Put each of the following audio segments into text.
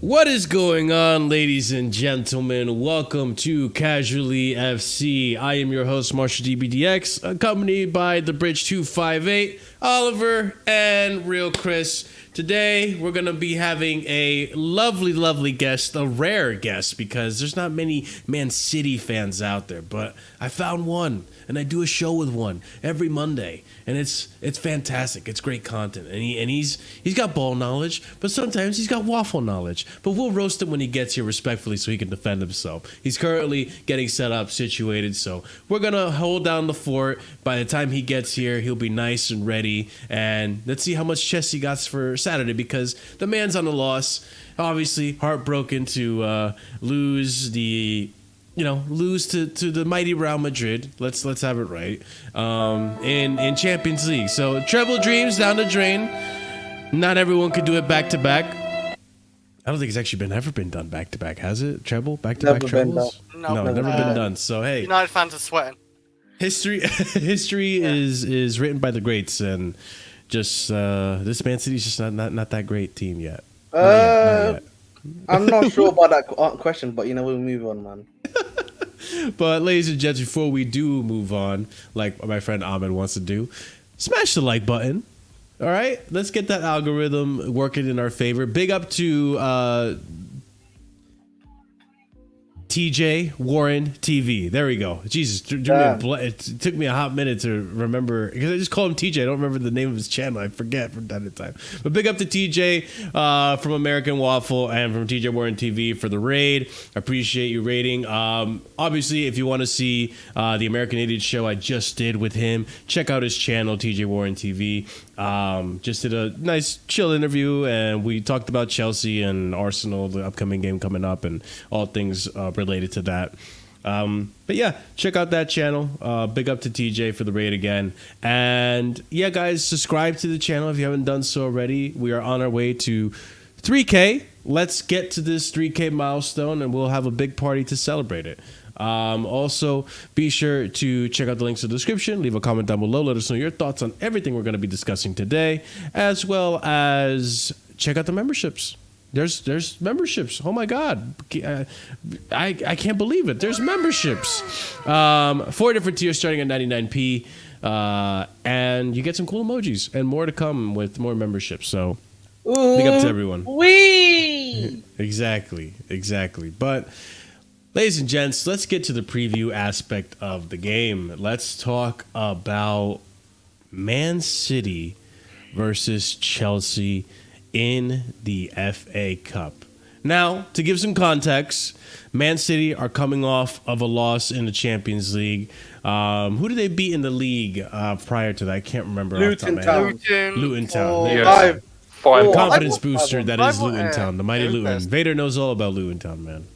What is going on, ladies and gentlemen? Welcome to Casually FC. I am your host, Marshalldbdx, accompanied by the Bridge 258, Oliver, and Real Chris. Today, we're going to be having a lovely guest, a rare guest, because there's not many Man City fans out there, but I found one, and I do a show with one every Monday, and it's fantastic. It's great content, and he's got ball knowledge, but sometimes he's got waffle knowledge. But we'll roast him when he gets here respectfully so he can defend himself. He's currently getting set up, situated, so we're going to hold down the fort. By the time he gets here, he'll be nice and ready, and let's see how much chess he got for Saturday, because the man's on a loss. Obviously, heartbroken to lose the... lose to the mighty Real Madrid. Let's have it right. In Champions League. So treble dreams down the drain. Not everyone could do it back to back. I don't think it's actually ever been done back to back, has it? Treble back to back trebles? No, never been done. So hey, United fans are sweating. History is written by the greats, and just this Man City's just not that great team yet. Not yet. I'm not sure about that question, but we'll move on, man. But ladies and gents, before we do move on, like my friend Ahmed wants to do, smash the like button. All right, let's get that algorithm working in our favor. Big up to TJ Warren TV. There we go. Jesus, it took me a hot minute to remember, because I just call him TJ. I don't remember the name of his channel. I forget from time to time. But big up to TJ from American Waffle and from TJ Warren TV for the raid. I appreciate you rating. Obviously, if you want to see the American Idiot show I just did with him, check out his channel, TJ Warren TV. Just did a nice chill interview, and we talked about Chelsea and Arsenal, the upcoming game coming up, and all things related to that. But yeah, check out that channel. Big up to TJ for the raid again. And yeah, guys, subscribe to the channel if you haven't done so already. We are on our way to 3K. Let's get to this 3K milestone, and we'll have a big party to celebrate it. Also, be sure to check out the links in the description. Leave a comment down below. Let us know your thoughts on everything we're going to be discussing today, as well as check out the memberships. There's memberships. Oh my God. I can't believe it. There's memberships. 4 different tiers starting at 99p. And you get some cool emojis and more to come with more memberships. So big up to everyone. Wee! Exactly. But ladies and gents, let's get to the preview aspect of the game. Let's talk about Man City versus Chelsea in the FA Cup. Now, to give some context, Man City are coming off of a loss in the Champions League. Who did they beat in the league prior to that? I can't remember. Luton Town. Luton Town. Yes. The confidence booster that is Luton Town, the mighty Luton. Vader knows all about Luton Town, man.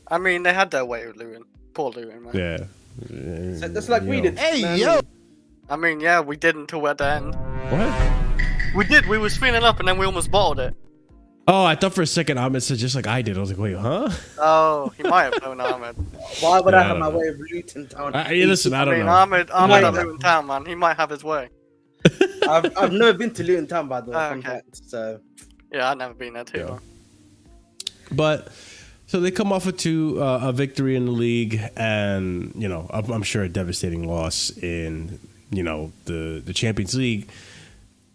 I mean, they had their way with Luton. Poor Luton, man. Yeah. That's like we did. Hey, yo! I mean, yeah, we did until at the end. What? We did. We was feeling up, and then we almost bottled it. Oh, I thought for a second Ahmed said just like I did. I was like, wait, huh? Oh, he might have known Ahmed. Why would I have don't my know. way of Luton Town? Listen, I don't know. Ahmed Might at have. Luton Town, man. He might have his way. I've never been to Luton Town, by the way. Okay. So Yeah, I've never been there too. Yeah. But so they come off a victory in the league, and I'm sure a devastating loss in the Champions League.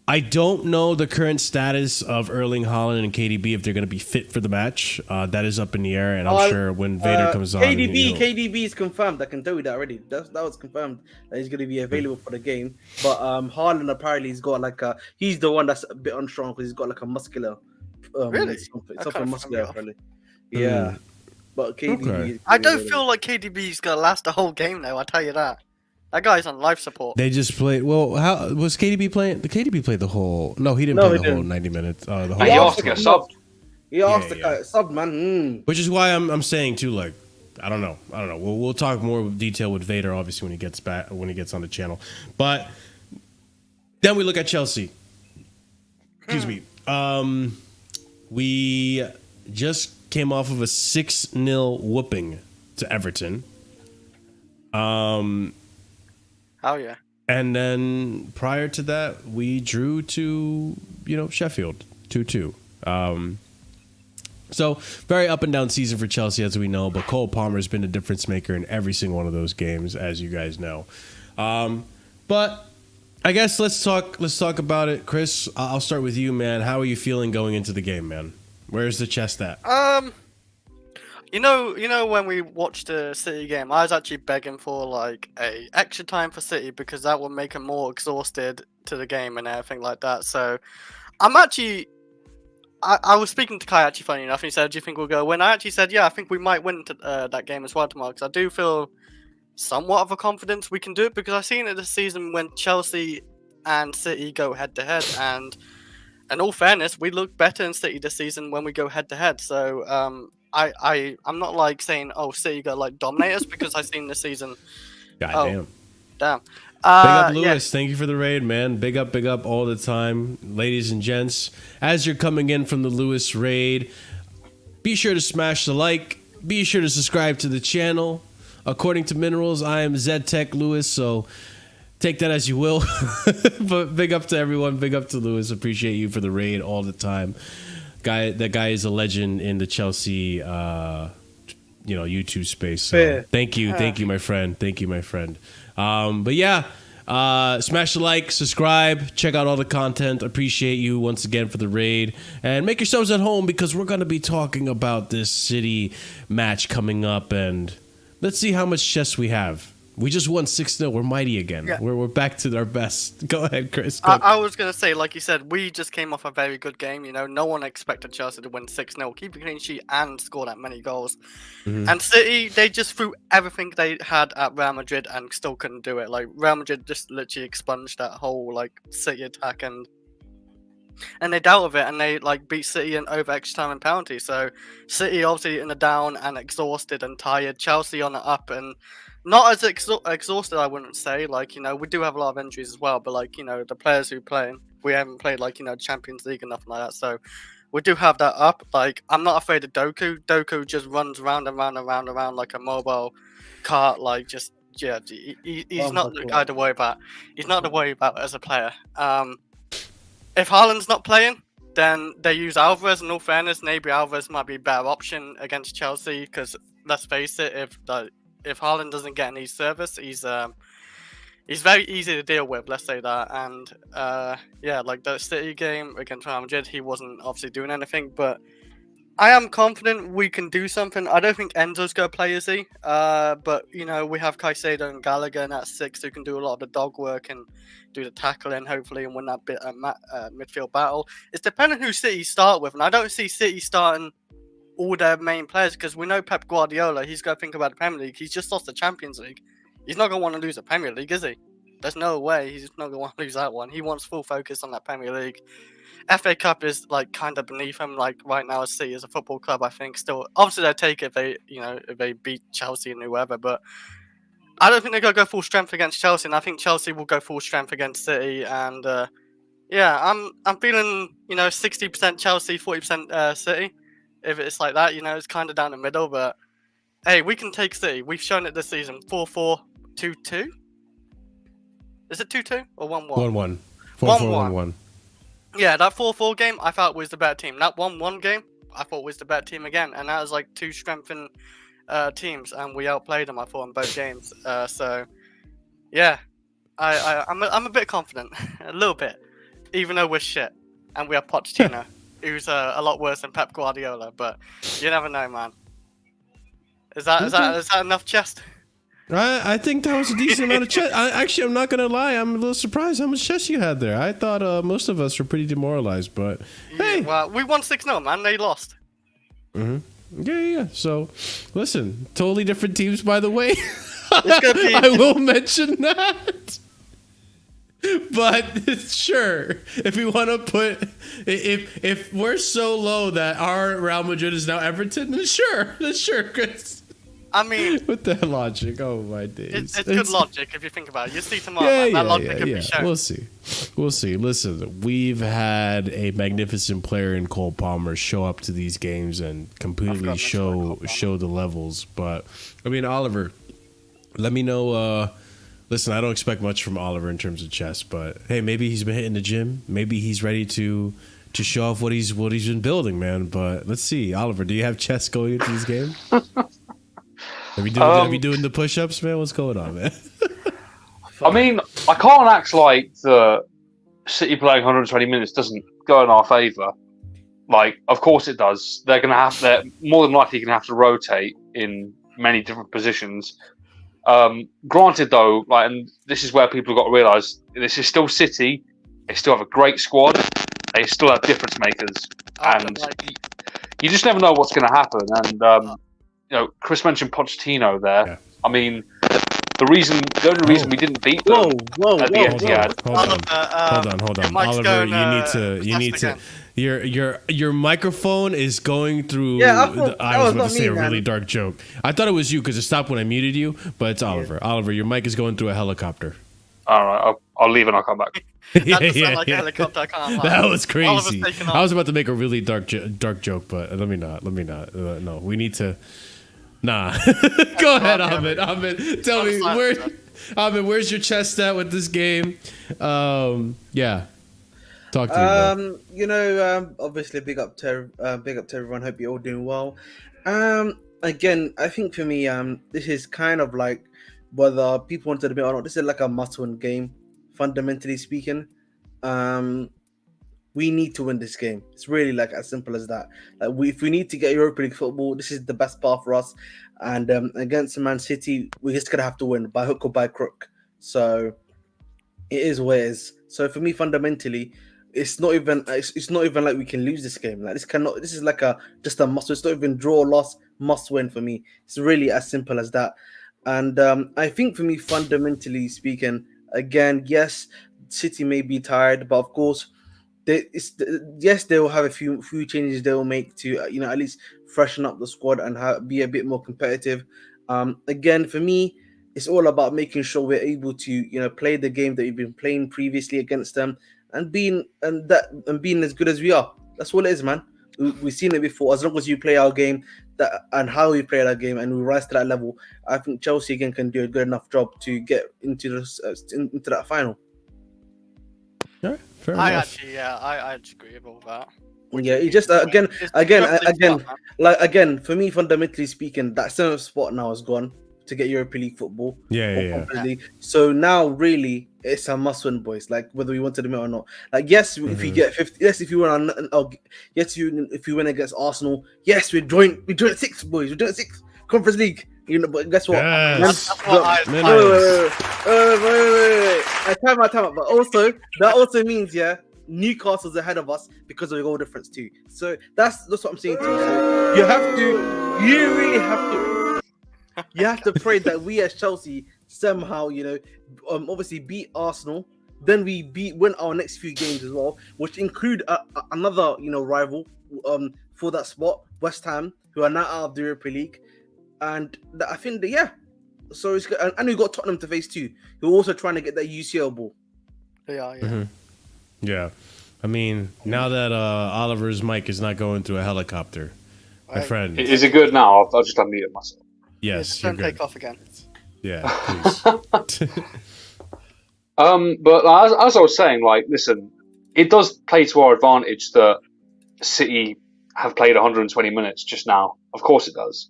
I don't know the current status of Erling Haaland and KDB, if they're going to be fit for the match. That is up in the air, and I'm sure when Vader comes on, KDB is confirmed. I can tell you that already. That was confirmed that he's going to be available for the game. But Haaland apparently he's got he's the one that's a bit unstrong because he's got like a muscular. Really? Something muscular apparently. Yeah. But KDB. Okay. I don't feel like KDB's gonna last the whole game, though. I tell you that. That guy's on life support. They just played. Well, how was KDB playing? The KDB played the whole. No, he didn't play the whole 90 minutes. The whole He asked to get subbed. He asked to get subbed, man. Which is why I'm saying too. Like, I don't know. We'll talk more detail with Vader, obviously, when he gets back, when he gets on the channel. But then we look at Chelsea. Excuse me. We just came off of a 6-0 whooping to Everton. Oh yeah. And then prior to that, we drew to Sheffield 2-2. So very up and down season for Chelsea, as we know. But Cole Palmer's been a difference maker in every single one of those games, as you guys know. But I guess let's talk about it, Chris. I'll start with you, man. How are you feeling going into the game, man? Where's the chest at? You know when we watched the City game, I was actually begging for like a extra time for City because that would make them more exhausted to the game and everything like that. So I'm actually, I was speaking to Kai actually, funny enough, and he said, "Do you think we'll go win?" I actually said, "Yeah, I think we might win that game as well tomorrow." Because I do feel somewhat of a confidence we can do it because I've seen it this season when Chelsea and City go head to head, and in all fairness, we look better in City this season when we go head to head. So I'm not like saying, oh, City go like dominate us because I've seen this season. God damn. Big up, Lewis. Yeah. Thank you for the raid, man. Big up all the time. Ladies and gents, as you're coming in from the Lewis raid, be sure to smash the like. Be sure to subscribe to the channel. According to Minerals, I am ZTech Lewis, so take that as you will. But big up to everyone. Big up to Lewis. Appreciate you for the raid all the time. That guy is a legend in the Chelsea YouTube space. So thank you, my friend. Thank you, my friend. But yeah, smash the like, subscribe, check out all the content. Appreciate you once again for the raid, and make yourselves at home because we're gonna be talking about this City match coming up, and let's see how much chess we have. We just won 6-0. We're mighty again. Yeah. We're back to our best. Go ahead, Chris. I was going to say, like you said, we just came off a very good game. You know, no one expected Chelsea to win 6-0, keep a clean sheet, and score that many goals. Mm-hmm. And City, they just threw everything they had at Real Madrid and still couldn't do it. Like, Real Madrid just literally expunged that whole, like, City attack, and they dealt with it, and they, like, beat City in over extra time and penalty. So, City obviously in the down and exhausted and tired. Chelsea on the up and not as exhausted, I wouldn't say. Like, you know, we do have a lot of injuries as well, but, like, you know, the players who play, we haven't played, like, you know, Champions League and nothing like that. So we do have that up. Like, I'm not afraid of Doku. Doku just runs round and round and round and round like a mobile cart. Like, just, yeah, he's not the guy to worry about. He's not to worry about as a player. If Haaland's not playing, then they use Alvarez. In all fairness, maybe Alvarez might be a better option against Chelsea because, let's face it, if Haaland doesn't get any service, he's very easy to deal with, let's say that. And yeah, like the City game against Real Madrid, he wasn't obviously doing anything, but I am confident we can do something. I don't think Enzo's going to play, is he? But, you know, we have Caicedo and Gallagher in that 6 who can do a lot of the dog work and do the tackling, hopefully, and win that bit midfield battle. It's depending who City start with, and I don't see City starting all their main players because we know Pep Guardiola, he's going to think about the Premier League. He's just lost the Champions League. He's not going to want to lose the Premier League, is he? There's no way he's not going to want to lose that one. He wants full focus on that Premier League. FA Cup is like kind of beneath him. Like right now, City as a football club, I think still obviously they'll take it if they beat Chelsea and whoever. But I don't think they're gonna go full strength against Chelsea, and I think Chelsea will go full strength against City. And yeah, I'm feeling 60% Chelsea, 40% City. If it's like that, it's kind of down the middle. But hey, we can take City. We've shown it this season. 4-4, 2-2. Is it 2-2 or 1-1? 1-1. 4-4-1-1. Yeah, that 4-4 game, I thought was the better team. That 1-1 game, I thought was the better team again. And that was like two strengthened teams, and we outplayed them, I thought, in both games. So, yeah, I'm a bit confident. A little bit. Even though we're shit. And we have Pochettino, who's a lot worse than Pep Guardiola. But you never know, man. Is that enough chest? I think that was a decent amount of chess. I'm not going to lie. I'm a little surprised how much chess you had there. I thought most of us were pretty demoralized, but hey. Well, we won 6-0, man. They lost. Mm-hmm. Yeah. So, listen, totally different teams, by the way. I will mention that. But sure, if we want to put, if we're so low that our Real Madrid is now Everton, then sure, Chris. I mean, with that logic, oh my days. It's good logic if you think about it. You see tomorrow, that logic can be shown. We'll see. Listen, we've had a magnificent player in Cole Palmer show up to these games and completely show the levels. But I mean, Oliver, let me know. Listen, I don't expect much from Oliver in terms of chess, but hey, maybe he's been hitting the gym. Maybe he's ready to to show off what he's been building, man. But let's see, Oliver, do you have chess going into this game? Have you doing the push-ups, man? What's going on, man? I mean, I can't act like the City playing 120 minutes doesn't go in our favour. Like, of course it does. They're more than likely going to have to rotate in many different positions. Granted, though, like, and this is where people have got to realise, this is still City. They still have a great squad. They still have difference makers, and you just never know what's going to happen. And you know, Chris mentioned Pochettino there. Yeah. I mean, the only reason we didn't beat them at the Etihad. Hold on. Oliver, you need to. Your microphone is going through. I was about to say a really dark joke. I thought it was you because it stopped when I muted you, but it's Oliver. Yeah. Oliver, your mic is going through a helicopter. All right, I'll leave and I'll come back. That sound like a helicopter. I can't lie. That was crazy. I was about to make a really dark joke, but let me not. No, we need to. Nah. Go ahead, Ahmed. Ahmed, tell me where's your chest at with this game? Yeah. Talk to me, bro. You know, obviously big up to everyone. Hope you're all doing well. Again, I think for me, this is kind of like, whether people wanted to admit or not, this is like a must-win game, fundamentally speaking. We need to win this game. It's really like as simple as that. Like if we need to get Europa League football, this is the best path for us. And against Man City, we're just gonna have to win by hook or by crook. So it is what it is. So for me, fundamentally, it's not even like we can lose this game. Like this is like just a must. It's not even draw or loss, must win for me. It's really as simple as that. And I think for me, fundamentally speaking, again, yes, City may be tired, but of course, they will have a few changes they will make to at least freshen up the squad and be a bit more competitive. Again, for me, it's all about making sure we're able to play the game that we've been playing previously against them and being as good as we are. That's all it is, man. We've seen it before. As long as you play our game and how we play our game and we rise to that level, I think Chelsea again can do a good enough job to get into that final. All right, fair I enough. I agree with all that. Yeah, it just again for me, fundamentally speaking, that 7th spot now is gone to get Europa League football. Yeah. So now really it's a must-win, boys. Like whether we wanted to admit or not. Like if you get 50, yes, if you win if you win against Arsenal, yes, we're doing 6th, boys. We're doing 6th Conference League. But guess what? Yes. Wait. Time out. But also that also means Newcastle's ahead of us because of the goal difference too. So that's what I'm saying to you. So you really have to. You have to pray that we as Chelsea somehow, obviously beat Arsenal. Then we win our next few games as well, which include another, rival for that spot, West Ham, who are now out of the Europa League. And I think that, so it's good. And we've got Tottenham to face too, who are also trying to get that UCL ball. They are, Mm-hmm. Yeah. I mean, now that Oliver's mic is not going through a helicopter, my friend. Is it good now? I'll just unmute myself. Yes, you're don't good. take off again. Yeah, please. But as I was saying, like, listen, it does play to our advantage that City have played 120 minutes just now. Of course it does.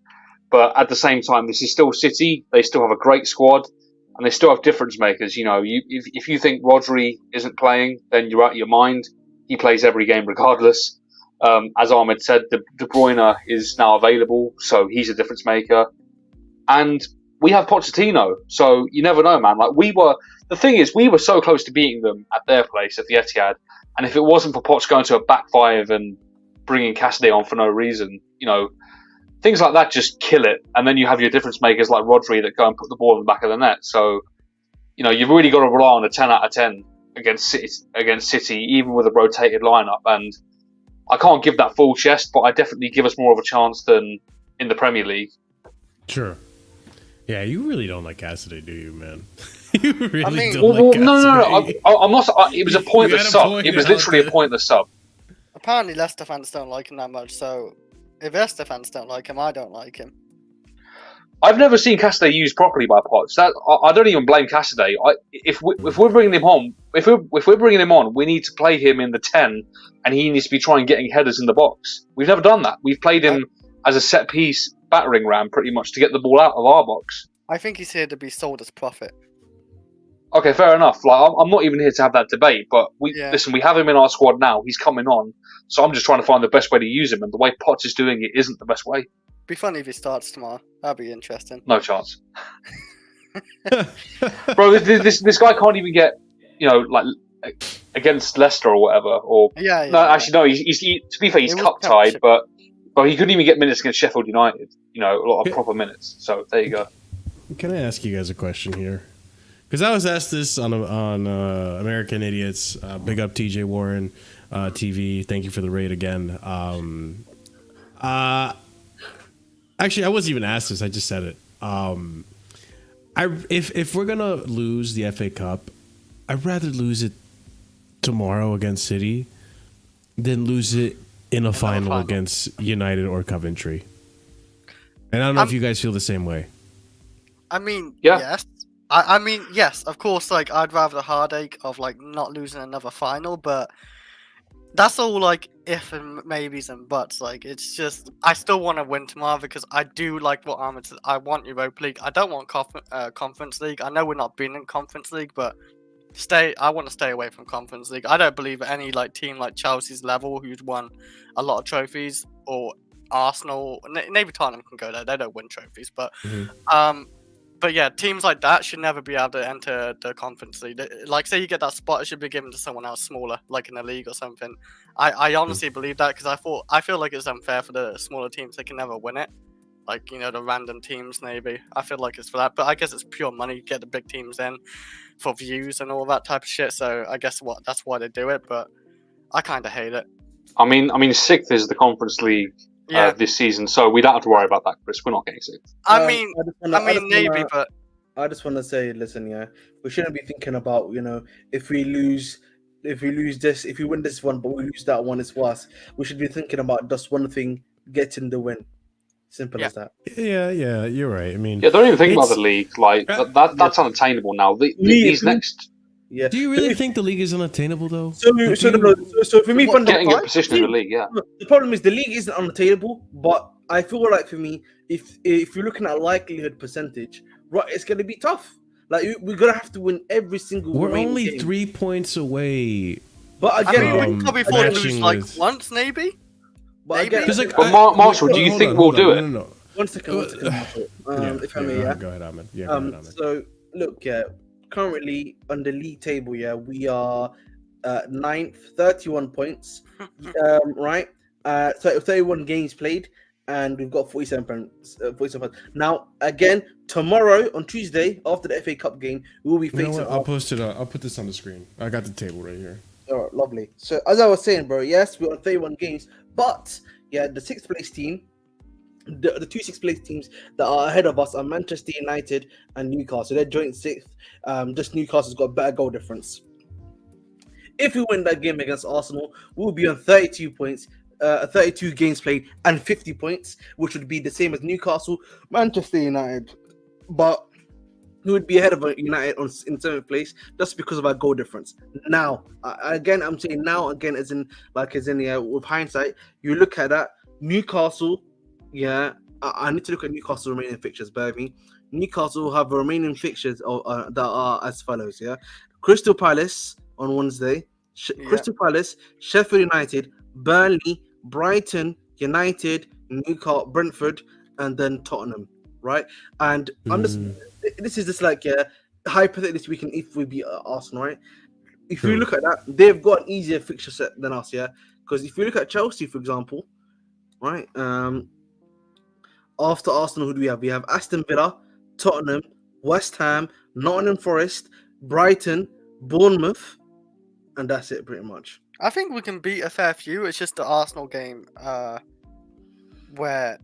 But at the same time, this is still City. They still have a great squad, and they still have difference makers. If you think Rodri isn't playing, then you're out of your mind. He plays every game regardless. As Ahmed said, De Bruyne is now available, so he's a difference maker. And we have Pochettino, so you never know, man. Like the thing is, we were so close to beating them at their place at the Etihad, and if it wasn't for Poch going to a back five and bringing Cassidy on for no reason, things like that just kill it. And then you have your difference makers like Rodri that go and put the ball in the back of the net. So, you've really got to rely on a 10 out of 10 against City, even with a rotated lineup. And I can't give that full chest, but I definitely give us more of a chance than in the Premier League. Sure. Yeah, you really don't like Cassidy, do you, man? You really don't like Cassidy. No. I'm not. It was a pointless sub. It was literally a pointless sub. Apparently, Leicester fans don't like him that much. So, if Leicester fans don't like him, I don't like him. I've never seen Cassidy used properly by Potts. I don't even blame Cassidy. If we're bringing him on, if we're bringing him on, we need to play him in the 10, and he needs to be trying getting headers in the box. We've never done that. We've played him as a set piece battering ram, pretty much, to get the ball out of our box. I think he's here to be sold as profit. Okay, fair enough. Like, I'm not even here to have that debate, but listen, we have him in our squad now. He's coming on, so I'm just trying to find the best way to use him, and the way Potts is doing it isn't the best way. Be funny if he starts tomorrow. That'd be interesting. No chance. Bro, this guy can't even get, like, against Leicester or whatever. Or actually, no. He's to be fair, he's cup tied, but he couldn't even get minutes against Sheffield United. A lot of proper minutes. So there you go. Can I ask you guys a question here? Because I was asked this on American Idiots. Big up TJ Warren TV. Thank you for the raid again. Actually, I wasn't even asked this. I just said it. If we're gonna lose the FA Cup, I'd rather lose it tomorrow against City than lose it in a final against United or Coventry. And I don't know if you guys feel the same way. I mean, yes. I mean, yes, of course, like, I'd rather the heartache of, like, not losing another final, but that's all, like, if and maybes and buts. Like, it's just, I still want to win tomorrow because I do like what Ahmed said. I want Europa League. I don't want Conference League. I know we're not being in Conference League, but I want to stay away from Conference League. I don't believe any, like, team like Chelsea's level who's won a lot of trophies, or Arsenal, maybe Tottenham can go there. They don't win trophies, but but yeah, teams like that should never be able to enter the Conference League. Like, say you get that spot, it should be given to someone else smaller, like in the league or something. I honestly believe that, because I feel like it's unfair for the smaller teams. They can never win it. Like, the random teams, maybe. I feel like it's for that. But I guess it's pure money. Get the big teams in for views and all that type of shit. So I guess that's why they do it. But I kind of hate it. I mean, sixth is the Conference League. This season, so we don't have to worry about that, Chris. We're not getting sick. I mean, maybe, but I just want to say, listen, we shouldn't be thinking about, if we lose this, if we win this one, but we lose that one, it's worse. We should be thinking about just one thing: getting the win. Simple as that. Yeah, you're right. I mean, don't even think about the league. Like that's unattainable now. These next. Yeah. Do you really think the league is unattainable, though? So for me, getting a position in the league, the problem is the league isn't unattainable, but I feel like, for me, if you're looking at likelihood percentage, right, it's going to be tough. Like, we're going to have to win every single. We're only game. 3 points away. But again, we probably fall lose like once, maybe. But again, like, Marshall, do you think we'll do it? No. One second, Marshall. If I may, Go ahead, Ahmed. Go ahead, Ahmed. So look, currently on the league table, we are 9th, 31 points, right? 31 games played, and we've got 47 points. Now, again, tomorrow on Tuesday, after the FA Cup game, we will be facing. I'll post it. I'll put this on the screen. I got the table right here. All right, lovely. So as I was saying, bro, yes, we're on 31 games, but the 6th place team. The two 6th place teams that are ahead of us are Manchester United and Newcastle. They're joint 6th. Just Newcastle's got a better goal difference. If we win that game against Arsenal, we'll be on 32 points, 32 games played, and 50 points, which would be the same as Newcastle, Manchester United. But we would be ahead of United in 7th place just because of our goal difference. Now, again, I'm saying now, again, as in with hindsight, you look at that, Newcastle. I need to look at Newcastle remaining fixtures. Bear with me. Newcastle have remaining fixtures that are as follows. Crystal Palace on Wednesday. Crystal Palace, Sheffield United, Burnley, Brighton, United, Newcastle, Brentford, and then Tottenham. Right, and this is just like hypothetically speaking, if we beat Arsenal, right? If you look at that, they've got an easier fixture set than us. Because if you look at Chelsea, for example, right? After Arsenal, who do we have? We have Aston Villa, Tottenham, West Ham, Nottingham Forest, Brighton, Bournemouth, and that's it pretty much. I think we can beat a fair few. It's just the Arsenal game where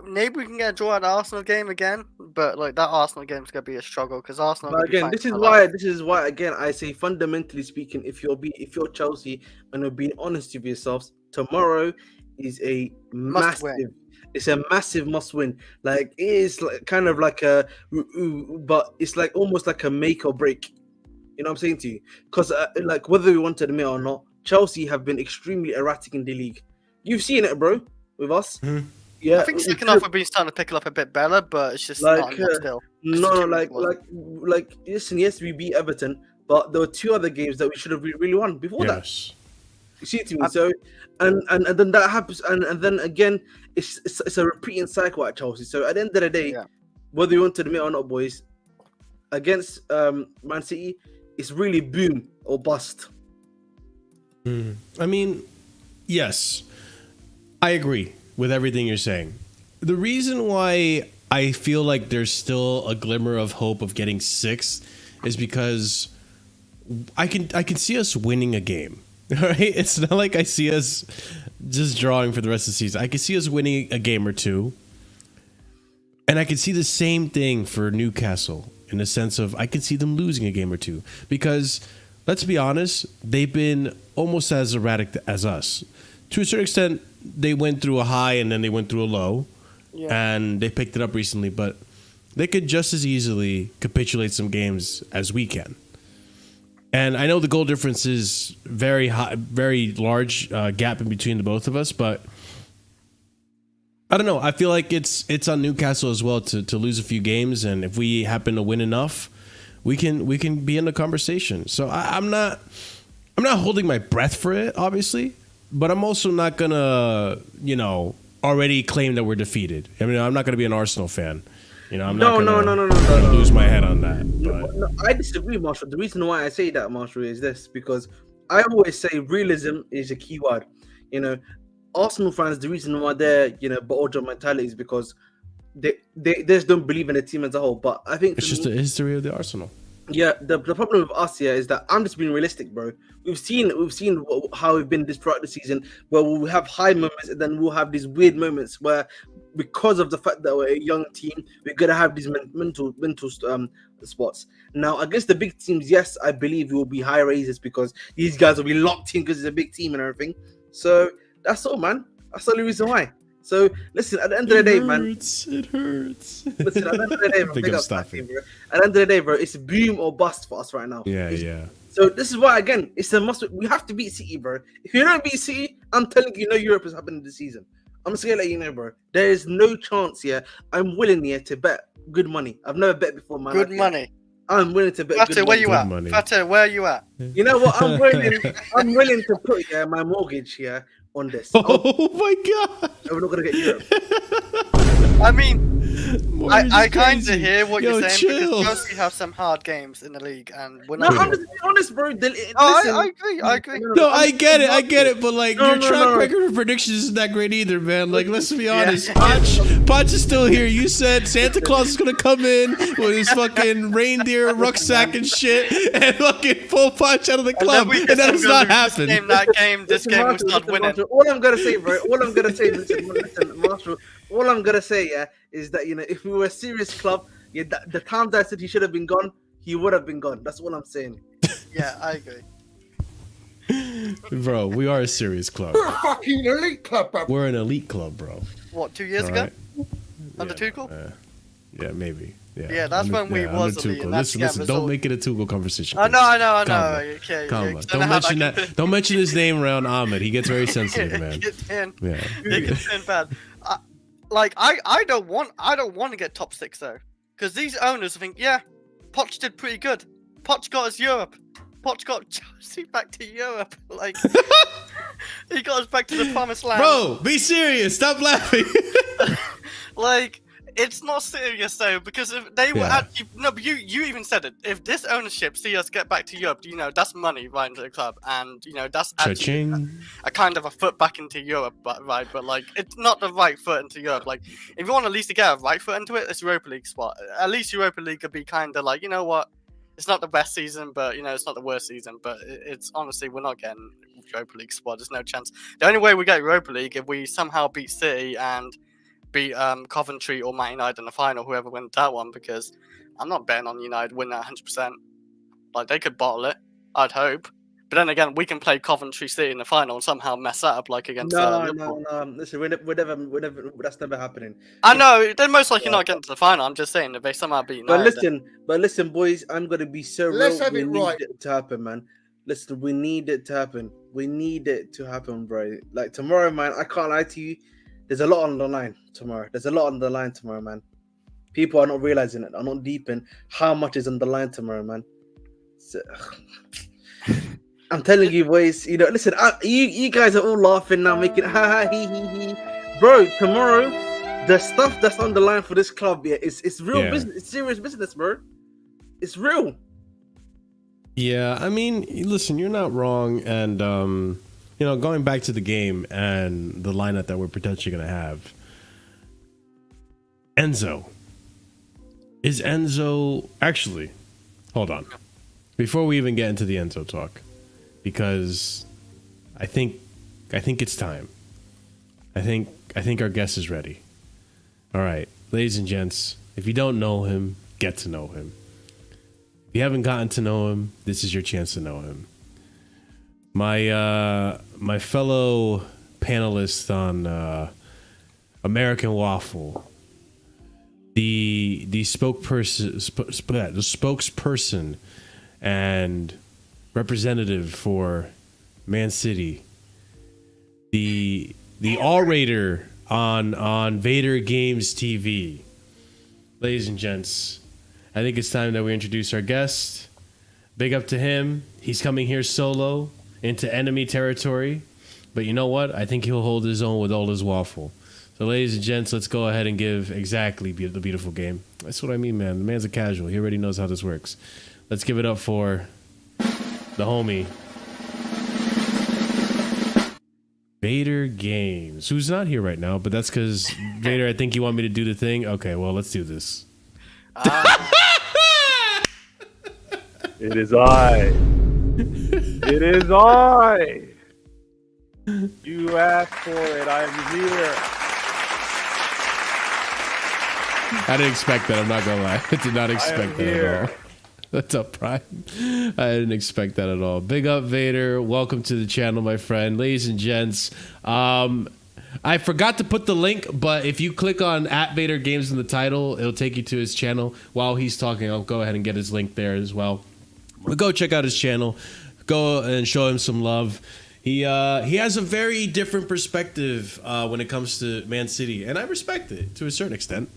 maybe we can get a draw at the Arsenal game again, but like that Arsenal game is gonna be a struggle because Arsenal. But again, this is why again I say fundamentally speaking, if you're Chelsea and you're being honest with yourselves, tomorrow is a Must win. massive. It's a massive must win. Like it is like, kind of like a, but it's like almost like a make or break. You know what I'm saying to you? Because like whether we want to admit or not, Chelsea have been extremely erratic in the league. You've seen it, bro, with us. Mhm. Yeah, I think second half we've been starting to pick it up a bit better, but it's just like not enough still. no, like listen, yes, we beat Everton, but there were 2 other games that we should have really won before that. Yes. You see it to me. So and then that happens, and then again, it's a repeating cycle at Chelsea. So at the end of the day, Yeah. whether you want to admit or not, boys, against Man City, it's really boom or bust. I mean, yes, I agree with everything you're saying. The reason why I feel like there's still a glimmer of hope of getting 6th is because I can see us winning a game. All right, it's not like I see us just drawing for the rest of the season. I can see us winning a game or 2, and I can see the same thing for Newcastle in the sense of I can see them losing a game or 2 because let's be honest, they've been almost as erratic as us. To a certain extent, they went through a high and then they went through a low, and they picked it up recently, but they could just as easily capitulate some games as we can. And I know the goal difference is very high, very large gap in between the both of us, but I don't know. I feel like it's on Newcastle as well to lose a few games, and if we happen to win enough, we can be in the conversation. So I'm not holding my breath for it, obviously, but I'm also not gonna already claim that we're defeated. I mean, I'm not gonna be an Arsenal fan. I'm not gonna lose my head on that. But. No, I disagree, Marshall. The reason why I say that, Marshall, is this because I always say realism is a key word. Arsenal fans, the reason why they're bottle job mentality is because they just don't believe in the team as a whole. But I think it's just the history of the Arsenal. Yeah, the problem with us here is that I'm just being realistic, bro. We've seen how we've been this throughout the season, where we'll have high moments and then we'll have these weird moments where, because of the fact that we're a young team, we're gonna have these mental spots. Now against the big teams, yes, I believe it will be high raises because these guys will be locked in because it's a big team and everything. So that's all, man. That's the only reason why. So listen, at the end of the day, man, it hurts. Listen, at the end of the day, man, Think I'm bro. stopping. At the end of the day, bro, it's boom or bust for us right now. Yeah. So this is why, again, it's a must. We have to beat City, bro. If you don't beat City, I'm telling you, no Europe is happening this season. I'm just gonna let you know, bro. There is no chance here. I'm willing here to bet good money. I've never bet before, man. Good money. I'm willing to bet Vator, good where money. you at? Money. Vator, where are you at? You know what? I'm willing to put my mortgage here on this. Oh my god! We're not gonna get Europe. I mean, I kind of crazy. hear what you're saying chill. because Chelsea have some hard games in the league, and we're No, not. I'm just being honest, bro. I agree. No, I get it, but like No, your no, track no. record of predictions isn't that great either, man. Like, let's be honest. Potch is still here. You said Santa Claus is gonna come in with his fucking reindeer rucksack and shit and fucking pull Potch out of the club, and that has not happened. This game we start winning. Marshall, all I'm gonna say, bro. Listen, Marshall. All I'm gonna say, is that if we were a serious club, the times that I said he should have been gone, he would have been gone. That's all I'm saying. Yeah, I agree. Bro, we are a serious club. We're a fucking elite club, bro. We're an elite club, bro. What, 2 years All ago? right? Under Yeah, Tuchel? Yeah, maybe. Yeah, that's when we was under elite, Tuchel. and that's Listen, the don't result. make it a Tuchel conversation. I know. Calm Okay, down. yeah, Don't mention that. Don't mention his name around Ahmed. He gets very sensitive, man. Yeah. It can turn bad. I don't want to get top 6 though, because these owners think, yeah, Poch did pretty good. Poch got us Europe. Poch got Chelsea back to Europe. Like, he got us back to the promised land. Bro, be serious. Stop laughing. Like, it's not serious though, because if they were Yeah. actually but you even said it. If this ownership see us get back to Europe, that's money right into the club, and that's actually Cha-ching. a kind of a foot back into Europe, but like it's not the right foot into Europe. Like, if you want at least to get a right foot into it, it's Europa League spot. At least Europa League could be kind of like, what, it's not the best season, but it's not the worst season. But it's honestly, we're not getting Europa League spot. There's no chance. The only way we get Europa League if we somehow beat City and beat Coventry or Man United in the final, whoever wins that one, because I'm not betting on United win that 100%. Like, they could bottle it, I'd hope, But then again, we can play Coventry City in the final and somehow mess that up like against Liverpool. No. Listen, we're never. That's never happening. I know they're most likely not getting to the final. I'm just saying if they somehow beat United. But listen, boys. I'm gonna be so Let's real. have We it need right. it to happen, man. Listen, we need it to happen. We need it to happen, bro. Like tomorrow, man. I can't lie to you. There's a lot on the line tomorrow. Man. People are not realizing it. Are not deep in how much is on the line tomorrow, man. So, I'm telling you, boys. You know, listen. You guys are all laughing now, making ha ha he he. Bro, tomorrow, the stuff that's on the line for this club, it's real business. It's serious business, bro. It's real. Yeah, I mean, listen, you're not wrong, and you know, going back to the game and the lineup that we're potentially going to have, is Enzo actually? Hold on, before we even get into the Enzo talk, because I think it's time. I think our guest is ready. All right, ladies and gents, if you don't know him, get to know him. If you haven't gotten to know him, this is your chance to know him. My fellow panelist on American Waffle, the spokesperson and representative for Man City, the orator on Vatorgames TV. Ladies and gents, I think it's time that we introduce our guest. Big up to him. He's coming here solo into enemy territory. But you know what? I think he'll hold his own with all his waffle. So ladies and gents, let's go ahead and give exactly the beautiful game. That's what I mean, man. The man's a casual. He already knows how this works. Let's give it up for the homie, Vader Games, who's not here right now, but that's because, Vader, I think you want me to do the thing. Okay, well, let's do this. It is I. It is I. You asked for it. I'm here. I didn't expect that. I'm not gonna lie. I did not expect that at all. What's up, Prime? I didn't expect that at all. Big up, Vader. Welcome to the channel, my friend. Ladies and gents, I forgot to put the link, but if you click on @VaderGames in the title, it'll take you to his channel. While he's talking, I'll go ahead and get his link there as well. But go check out his channel. Go and show him some love. He has a very different perspective when it comes to Man City, and I respect it to a certain extent.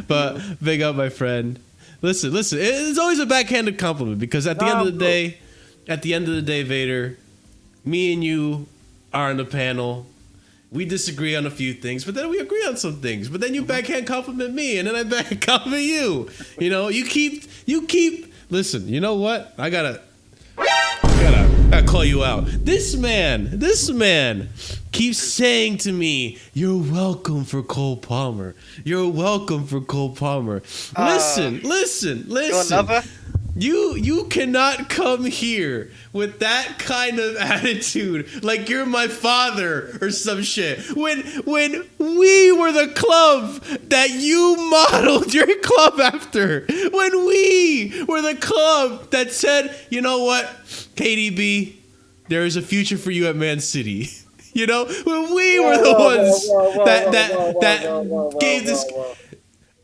But big up, my friend. Listen. It's always a backhanded compliment because at the end of the day, Vader, me and you are on the panel. We disagree on a few things, but then we agree on some things. But then you backhand compliment me, and then I backhand compliment you. You know, you keep. Listen, you know what? I gotta call you out. This man keeps saying to me, "You're welcome for Cole Palmer. You're welcome for Cole Palmer." Listen. You cannot come here with that kind of attitude like you're my father or some shit. When we were the club that you modeled your club after. When we were the club that said, you know what, KDB, there is a future for you at Man City. You know, when we were the ones that gave this.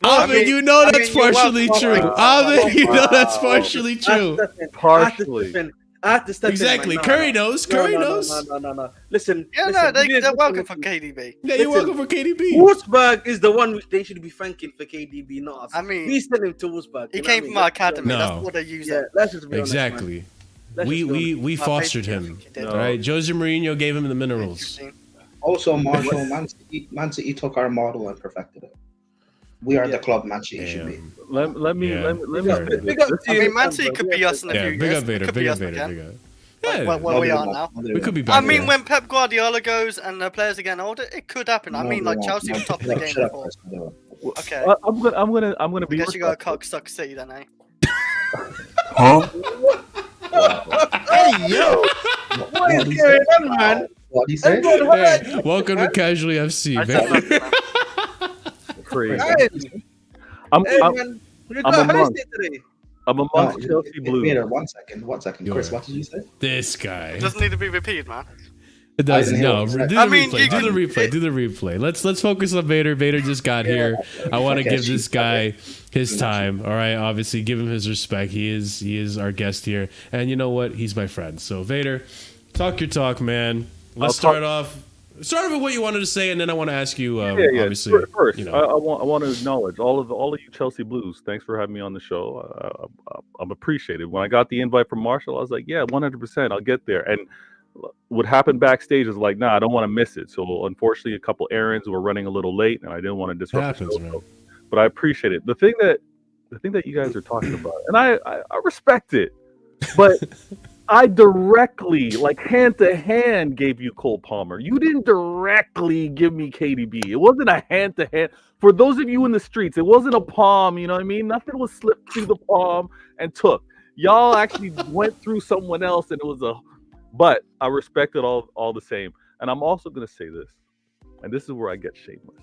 Ahmed, you know that's partially true. Ahmed, you know that's partially true. Partially. I have to step exactly. in. Curry knows. No. Listen. Yeah, listen, they're welcome for KDB. Yeah, you're welcome for KDB. Wolfsburg is the one they should be thanking for KDB, not us. I mean, we sent him to Wolfsburg. He came from our academy. No. That's what they use. Yeah, let's just be exactly. honest, We fostered him. No. All right, Jose Mourinho gave him the minerals. Also, Marshall, Man City took our model and perfected it. We are the club Man City should be. Let me. I mean, Man City could be us in a few years. Big up Vader. Big up Vader. Big up. Yeah, where we are now. We could be back. I mean, when Pep Guardiola goes and the players are getting older, it could happen. I mean, like Chelsea were top of the game before. Okay. I'm gonna be. I guess you got a cockstuck City then, eh? Huh? Hey yo, what is going on, man? What do you say? Hey, welcome to Casually FC, Vader. Crazy. Hey, I'm man, a monk. I'm amongst Chelsea Blues. Vader, one second. You Chris, are. what did you say? This guy. It doesn't need to be repeated, man. It doesn't. didn't hear No, what you do the said. I mean, replay. you Do the can- replay. Do the replay. Let's focus on Vader. Vader just got here. I want to Okay, give this she's guy his time. All right. Obviously, give him his respect. He is our guest here, and you know what? He's my friend. So Vader, talk your talk, man. Let's start off with what you wanted to say, and then I want to ask you. Obviously, First, you know. I want to acknowledge all of you Chelsea Blues. Thanks for having me on the show. I'm appreciated. When I got the invite from Marshall, I was like, yeah, 100%, I'll get there. And what happened backstage is like, nah, I don't want to miss it. So unfortunately, a couple errands were running a little late, and I didn't want to disrupt the show. man. But I appreciate it. The thing that you guys are talking about, and I respect it, but I directly, like hand to hand, gave you Cole Palmer. You didn't directly give me KDB. It wasn't a hand to hand. For those of you in the streets, it wasn't a palm. You know what I mean? Nothing was slipped through the palm and took. Y'all actually went through someone else, and it was a. But I respect it all the same. And I'm also gonna say this, and this is where I get shameless.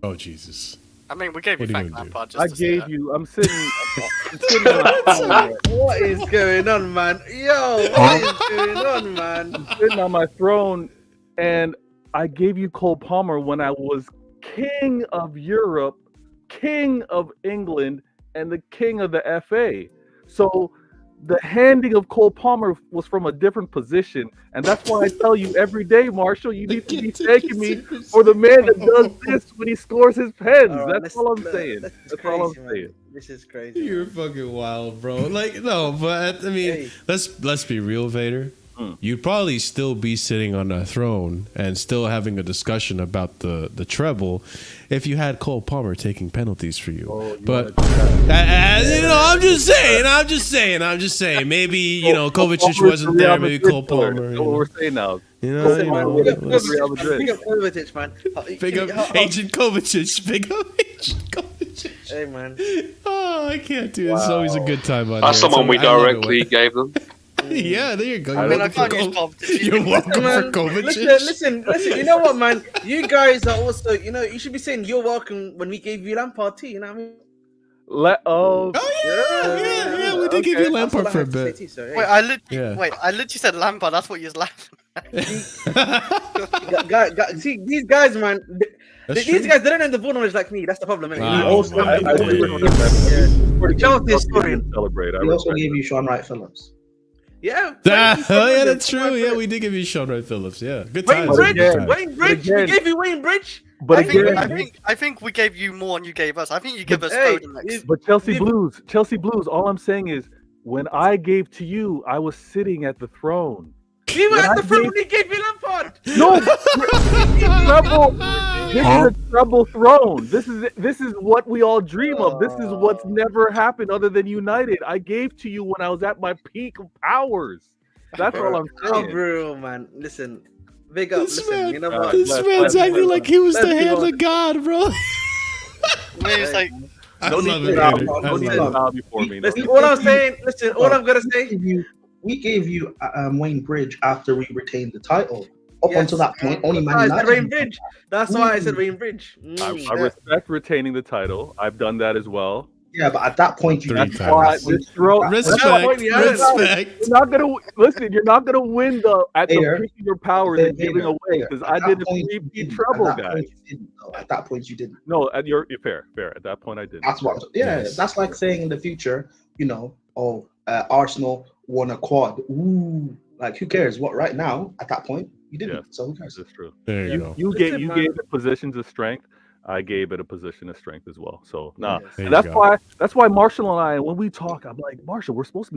Oh Jesus. I mean, we gave you What are you Frank gonna do? Lampard. Just I to say gave that. you. I'm sitting on What is going on, man? Yo, what is going on, man? sitting on my throne, and I gave you Cole Palmer when I was king of Europe, king of England, and the king of the FA. So the handing of Cole Palmer was from a different position, and that's why I tell you every day, Marshall, you need to be thanking me for the man that does this when he scores his pens. All right, That's all I'm saying. This is That's all I'm crazy, man. saying. This is crazy. You're fucking wild, bro. Like, no, but I mean, Hey. let's be real, Vader. You'd probably still be sitting on a throne and still having a discussion about the treble if you had Cole Palmer taking penalties for you. But you know, I'm just saying. Maybe you know, Kovacic wasn't there. Maybe Cole Palmer. That's what we're saying now. You know, Real Madrid. Big up Kovacic, man. Big up Agent Kovacic. Big up Agent Kovacic. Hey, man. Oh, I can't do it. It's always a good time on That's here. someone we I love it directly gave them. Yeah, there you go. I You're mean, I welcome can't use for Kovacic. You're welcome Man, for Kovacic. listen. You know what, man? You guys are also, you know, you should be saying you're welcome when we gave you Lampard too. You know what I mean? Oh yeah, we did give you Lampard for a bit. Wait, I literally said Lampard. That's what you was laughing. See, these guys, man. That's These true. guys, they don't have the ball knowledge like me. That's the problem. Innit? Wow. Also, I Yeah. Chelsea is scoring. Celebrate. I We also respect gave that. you Sean Wright Phillips. Yeah. Yeah, that's true. Yeah, we did give you Sean Wright Phillips. Yeah, good Wayne times. Bridge. Good times. Wayne Bridge. We again- gave you Wayne Bridge. But I think, again, I think we gave you more than you gave us. I think you give us Hey, Foden next. but Chelsea Blues. All I'm saying is, when I gave to you, I was sitting at the throne. We were When at I the front gave- when he gave you Lampard. No, treble. This is a treble throne. This is what we all dream of. This is what's never happened other than United. I gave to you when I was at my peak of powers. That's all I'm Oh, saying. bro, man. Listen. Big up. This Listen, man- you know uh, what? This Let's- man's let's- acting like he was the let's be hand honest. of God, bro. I mean, it's like, I No love need it, to Vader. bow- I no love need it. to bow before me. Listen, all I'm saying, listen, all I'm gonna say. We gave you Wayne Bridge after we retained the title. Up Yes. until that point, only That's why I Man said United. Wayne Bridge. That's why I said Wayne Bridge. I respect retaining the title. I've done that as well. Yeah, but at that point, you Three didn't. times. Why this throne? Respect. Yeah. Respect. You're not gonna listen. You're not gonna win at the Vader. peak of your powers and Vader. giving away because I At did that a point, you three-peat didn't. treble, At that guys. point, you didn't. No, at that point, you didn't. No, you're fair. At that point, I didn't. That's what. Yeah, Yes. that's like saying in the future, you know, Arsenal won a quad. Ooh, like who cares? What right now? At that point, you didn't. Yeah. So who cares? That's true. There you go. You Listen, gave man. it positions of strength. I gave it a position of strength as well. So nah, Yes. There and you that's why Marshall and I, when we talk, I'm like, Marshall, we're supposed to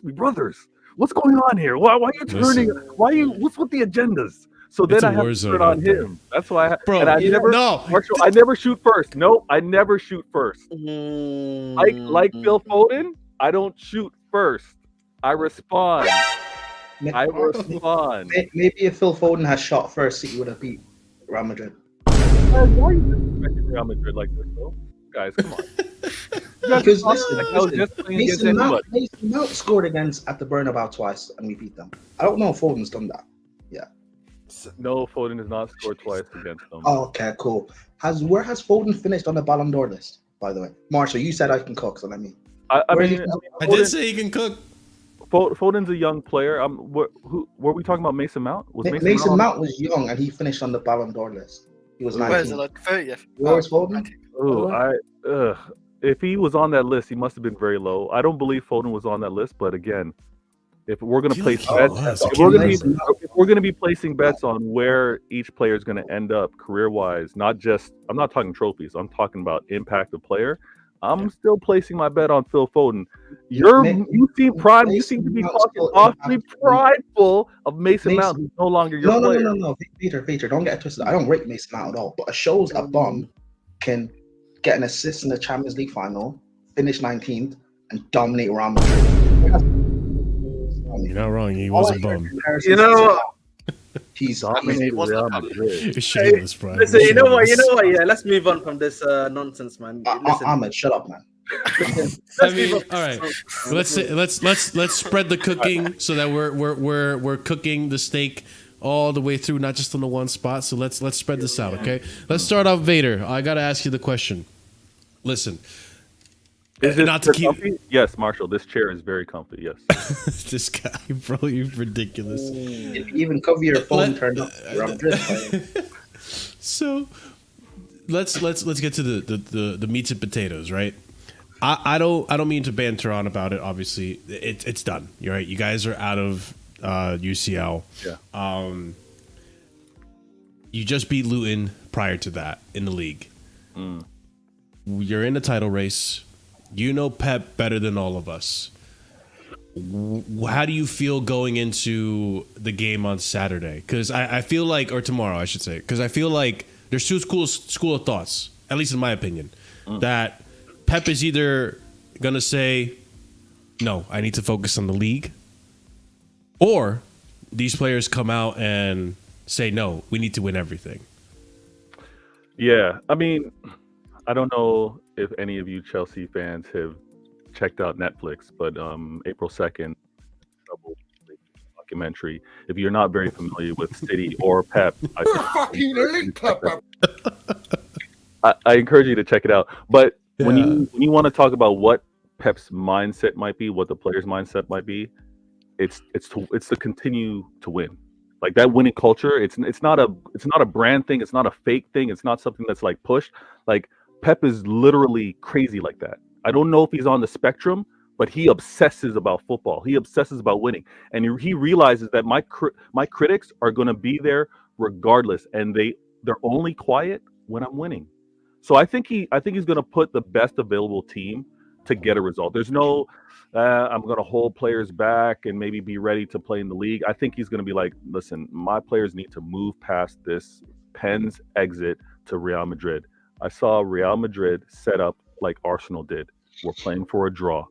be brothers. What's going on here? Why are you turning? Listen. What's with the agendas? So It's then a I have war to zone turn on out there. him. That's why. Bro, and I never. no. Marshall, I never shoot first. No, I never shoot first. Like Phil Foden, I don't shoot first. I respond. I respond. Maybe if Phil Foden had shot first, City would have beat Real Madrid. Why are you disrespecting Real Madrid like this, though? Guys, come on. Because listen, I was just playing against Mason anybody. Mount scored at the Bernabeu twice, and we beat them. I don't know if Foden's done that. No, Foden has not scored twice against them. Oh, okay, cool. Where has Foden finished on the Ballon d'Or list? By the way, Marshall, you said I can cook, so let me. I Where is mean, he? I did say he can cook. Foden's a young player. Were we talking about Mason Mount? Was Mason on- Mount was young and he finished on the Ballon d'Or list. He was Where is 19. it? Like 30th. Where's Foden? 19th. Oh, if he was on that list, he must have been very low. I don't believe Foden was on that list, but again, if we're going to place bets, if we're going to be placing bets on where each player is going to end up career-wise, not just, I'm not talking trophies, I'm talking about impact of player. I'm still placing my bet on Phil Foden. You seem to be talking awfully prideful of Mason Mount, who's no longer your player. No. Peter, don't get it twisted. I don't rate Mason Mount at all, but it shows a bum can get an assist in the Champions League final, finish 19th, and dominate Real Madrid. You're not wrong. He was a bum. You know, He's Dominated Real Madrid. It's shameless, bro. listen, you know what? Yeah, let's move on from this nonsense, man. Listen, Ahmed, shut up, man. I mean, all right. Let's spread the cooking so that we're cooking the steak all the way through, not just on the one spot. So let's spread this out, okay? Let's start off Vader. I gotta ask you the question. Listen, not to keep. Comfy? Yes, Marshall. This chair is very comfy. Yes. This guy, bro, you're ridiculous. Even cover your phone turned up. So let's get to the meats and potatoes, right? I don't mean to banter on about it. Obviously, it's done. You're right. You guys are out of UCL. Yeah. You just beat Luton prior to that in the league. You're in a title race. You know Pep better than all of us. How do you feel going into the game on Saturday? Because I feel like, or tomorrow, I should say, because I feel like there's two school of thoughts, at least in my opinion, that Pep is either going to say, no, I need to focus on the league, or these players come out and say, no, we need to win everything. Yeah, I mean, I don't know if any of you Chelsea fans have checked out Netflix, but April 2nd, documentary. If you're not very familiar with City or Pep, I encourage you to check it out. But when you want to talk about what Pep's mindset might be, what the player's mindset might be, it's to continue to win. Like that winning culture, it's not a brand thing, it's not a fake thing, it's not something that's like pushed. Like Pep is literally crazy like that. I don't know if he's on the spectrum, but he obsesses about football. He obsesses about winning, and he realizes that my critics are going to be there regardless, and they're only quiet when I'm winning. So I think he's going to put the best available team to get a result. There's no I'm going to hold players back and maybe be ready to play in the league. I think he's going to be like, listen, my players need to move past this Penn's exit to Real Madrid. I saw Real Madrid set up like Arsenal did. We're playing for a draw.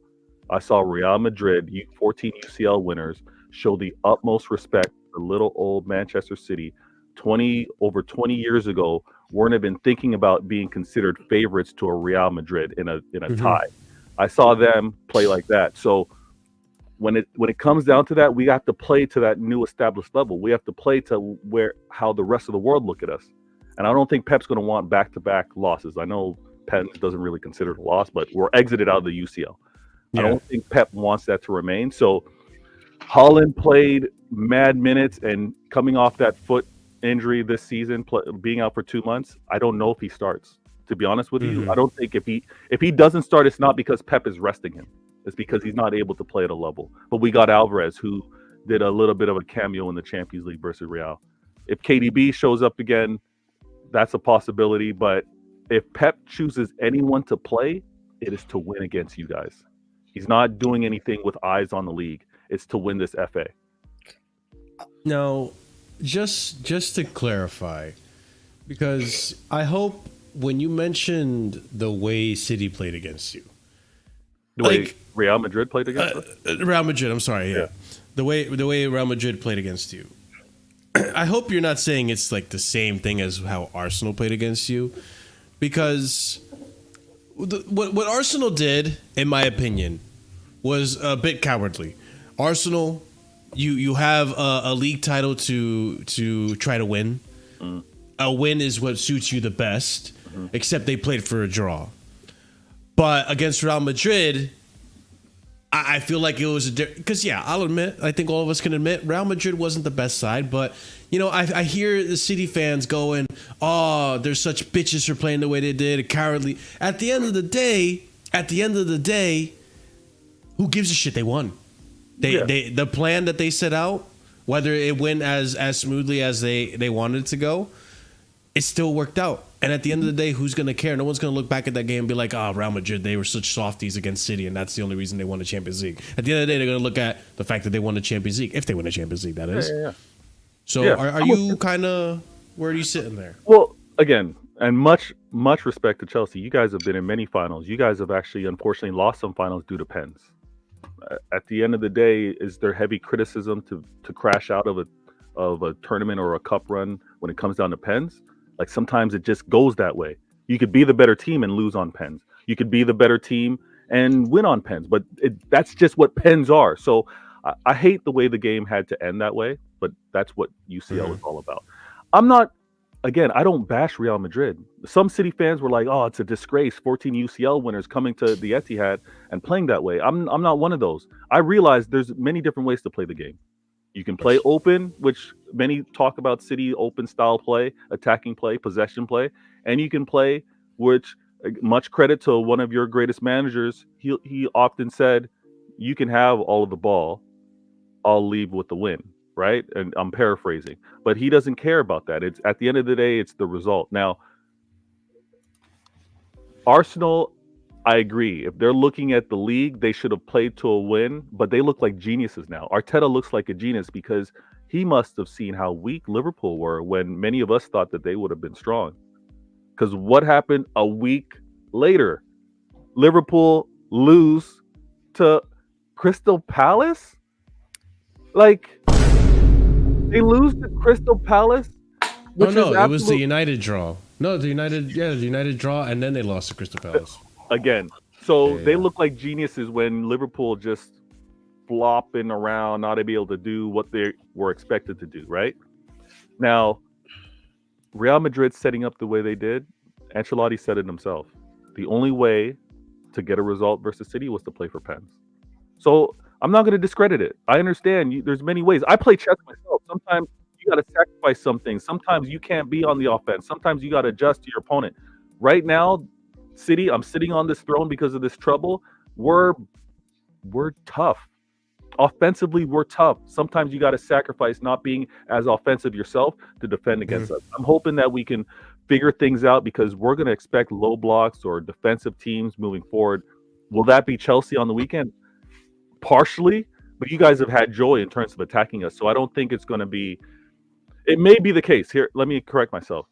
I saw Real Madrid, 14 UCL winners, show the utmost respect to little old Manchester City. Over 20 years ago, weren't even thinking about being considered favorites to a Real Madrid in a tie. I saw them play like that. So when it comes down to that, we have to play to that new established level. We have to play to how the rest of the world look at us. And I don't think Pep's going to want back-to-back losses. I know Penn doesn't really consider it a loss, but we're exited out of the UCL. Yeah. I don't think Pep wants that to remain. So Haaland played mad minutes, and coming off that foot injury this season, being out for 2 months, I don't know if he starts. To be honest with you, I don't think if he doesn't start, it's not because Pep is resting him. It's because he's not able to play at a level. But we got Alvarez, who did a little bit of a cameo in the Champions League versus Real. If KDB shows up again, that's a possibility. But if Pep chooses anyone to play, it is to win against you guys. He's not doing anything with eyes on the league. It's to win this FA. Now, just to clarify, because I hope when you mentioned the way City played against you, the way Real Madrid played against us? Real Madrid, I'm sorry, yeah. The way Real Madrid played against you. I hope you're not saying it's like the same thing as how Arsenal played against you, because what Arsenal did, in my opinion, was a bit cowardly. Arsenal, you have a league title to try to win. A win is what suits you the best, except they played for a draw. But against Real Madrid, I feel like it was because I'll admit, I think all of us can admit Real Madrid wasn't the best side, but I hear the City fans going, "Oh, they're such bitches for playing the way they did, cowardly." At the end of the day, who gives a shit? They won. They the plan that they set out, whether it went as smoothly as they wanted it to go, it still worked out. And at the end of the day, who's going to care? No one's going to look back at that game and be like, "Oh, Real Madrid, they were such softies against City, and that's the only reason they won the Champions League." At the end of the day, they're going to look at the fact that they won the Champions League, if they win the Champions League, that is. Yeah. So are you kind of, where are you sitting there? Well, again, and much respect to Chelsea. You guys have been in many finals. You guys have actually, unfortunately, lost some finals due to pens. At the end of the day, is there heavy criticism to crash out of a tournament or a cup run when it comes down to pens? Like sometimes it just goes that way. You could be the better team and lose on pens. You could be the better team and win on pens, but that's just what pens are. So I hate the way the game had to end that way, but that's what UCL is all about. I don't bash Real Madrid. Some City fans were like, "Oh, it's a disgrace, 14 UCL winners coming to the Etihad and playing that way." I'm not one of those. I realize there's many different ways to play the game. You can play open, which many talk about City open style play, attacking play, possession play, and you can play, which much credit to one of your greatest managers. He often said, "You can have all of the ball, I'll leave with the win." Right? And I'm paraphrasing, but he doesn't care about that. It's at the end of the day, it's the result. Now, Arsenal, I agree. If they're looking at the league, they should have played to a win, but they look like geniuses now. Arteta looks like a genius because he must have seen how weak Liverpool were when many of us thought that they would have been strong. Because what happened a week later? Liverpool lose to Crystal Palace? Like, they lose to Crystal Palace? It was the United draw. No, the United draw, and then they lost to Crystal Palace. Again, so they look like geniuses when Liverpool just flopping around, not be able to do what they were expected to do, right? Now, Real Madrid setting up the way they did, Ancelotti said it himself. The only way to get a result versus City was to play for pens. So I'm not going to discredit it. I understand there's many ways. I play chess myself. Sometimes you got to sacrifice some things. Sometimes you can't be on the offense. Sometimes you got to adjust to your opponent. Right now, City, I'm sitting on this throne because of this trouble. We're tough. Offensively, we're tough. Sometimes you got to sacrifice not being as offensive yourself to defend against us. I'm hoping that we can figure things out because we're going to expect low blocks or defensive teams moving forward. Will that be Chelsea on the weekend? Partially, but you guys have had joy in terms of attacking us. So I don't think it's going to be... It may be the case. Here, let me correct myself.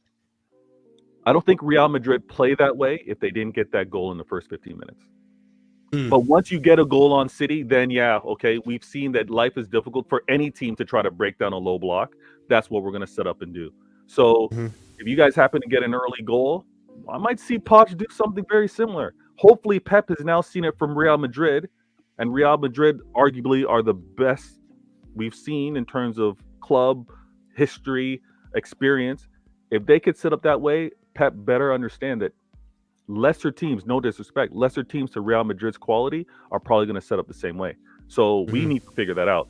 I don't think Real Madrid play that way if they didn't get that goal in the first 15 minutes. But once you get a goal on City, then we've seen that life is difficult for any team to try to break down a low block. That's what we're going to set up and do. So if you guys happen to get an early goal, I might see Poch do something very similar. Hopefully Pep has now seen it from Real Madrid, and Real Madrid arguably are the best we've seen in terms of club history, experience. If they could set up that way, Pep better understand that lesser teams, no disrespect, lesser teams to Real Madrid's quality are probably going to set up the same way. So we need to figure that out.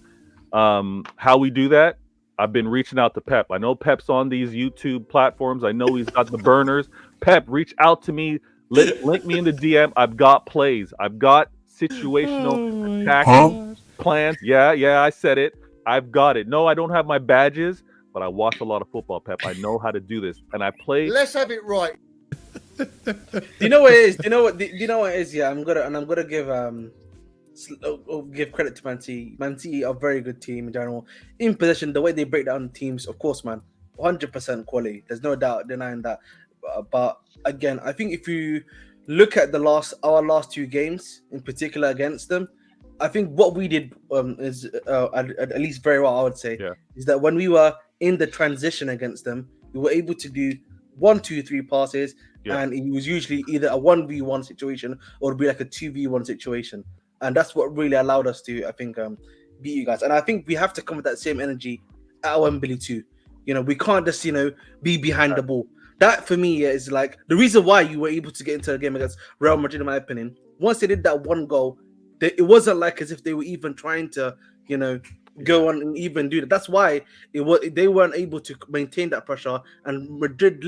How we do that, I've been reaching out to Pep. I know Pep's on these YouTube platforms. I know he's got the burners. Pep, reach out to me. Link me in the DM. I've got plays. I've got situational attacking plans. Yeah, I said it. I've got it. No, I don't have my badges, but I watch a lot of football, Pep. I know how to do this, and I play. Let's have it right. Do you know what it is? Do you know what it is? Yeah, I'm gonna give credit to Man City. Man City are a very good team in general. In possession, the way they break down teams, of course, man, 100% quality. There's no doubt denying that. But again, I think if you look at our last two games in particular against them, I think what we did is at least very well, I would say, is that when we were in the transition against them, we were able to do 1, 2, 3 passes, and it was usually either a 1v1 situation or it'd be like a 2v1 situation, and that's what really allowed us to, I think, beat you guys. And I think we have to come with that same energy at Wembley too. We can't just be behind the ball. That for me is like the reason why you were able to get into a game against Real Madrid, in my opinion. Once they did that one goal, it wasn't like as if they were even trying to, go on and even do that. That's why they weren't able to maintain that pressure. And Madrid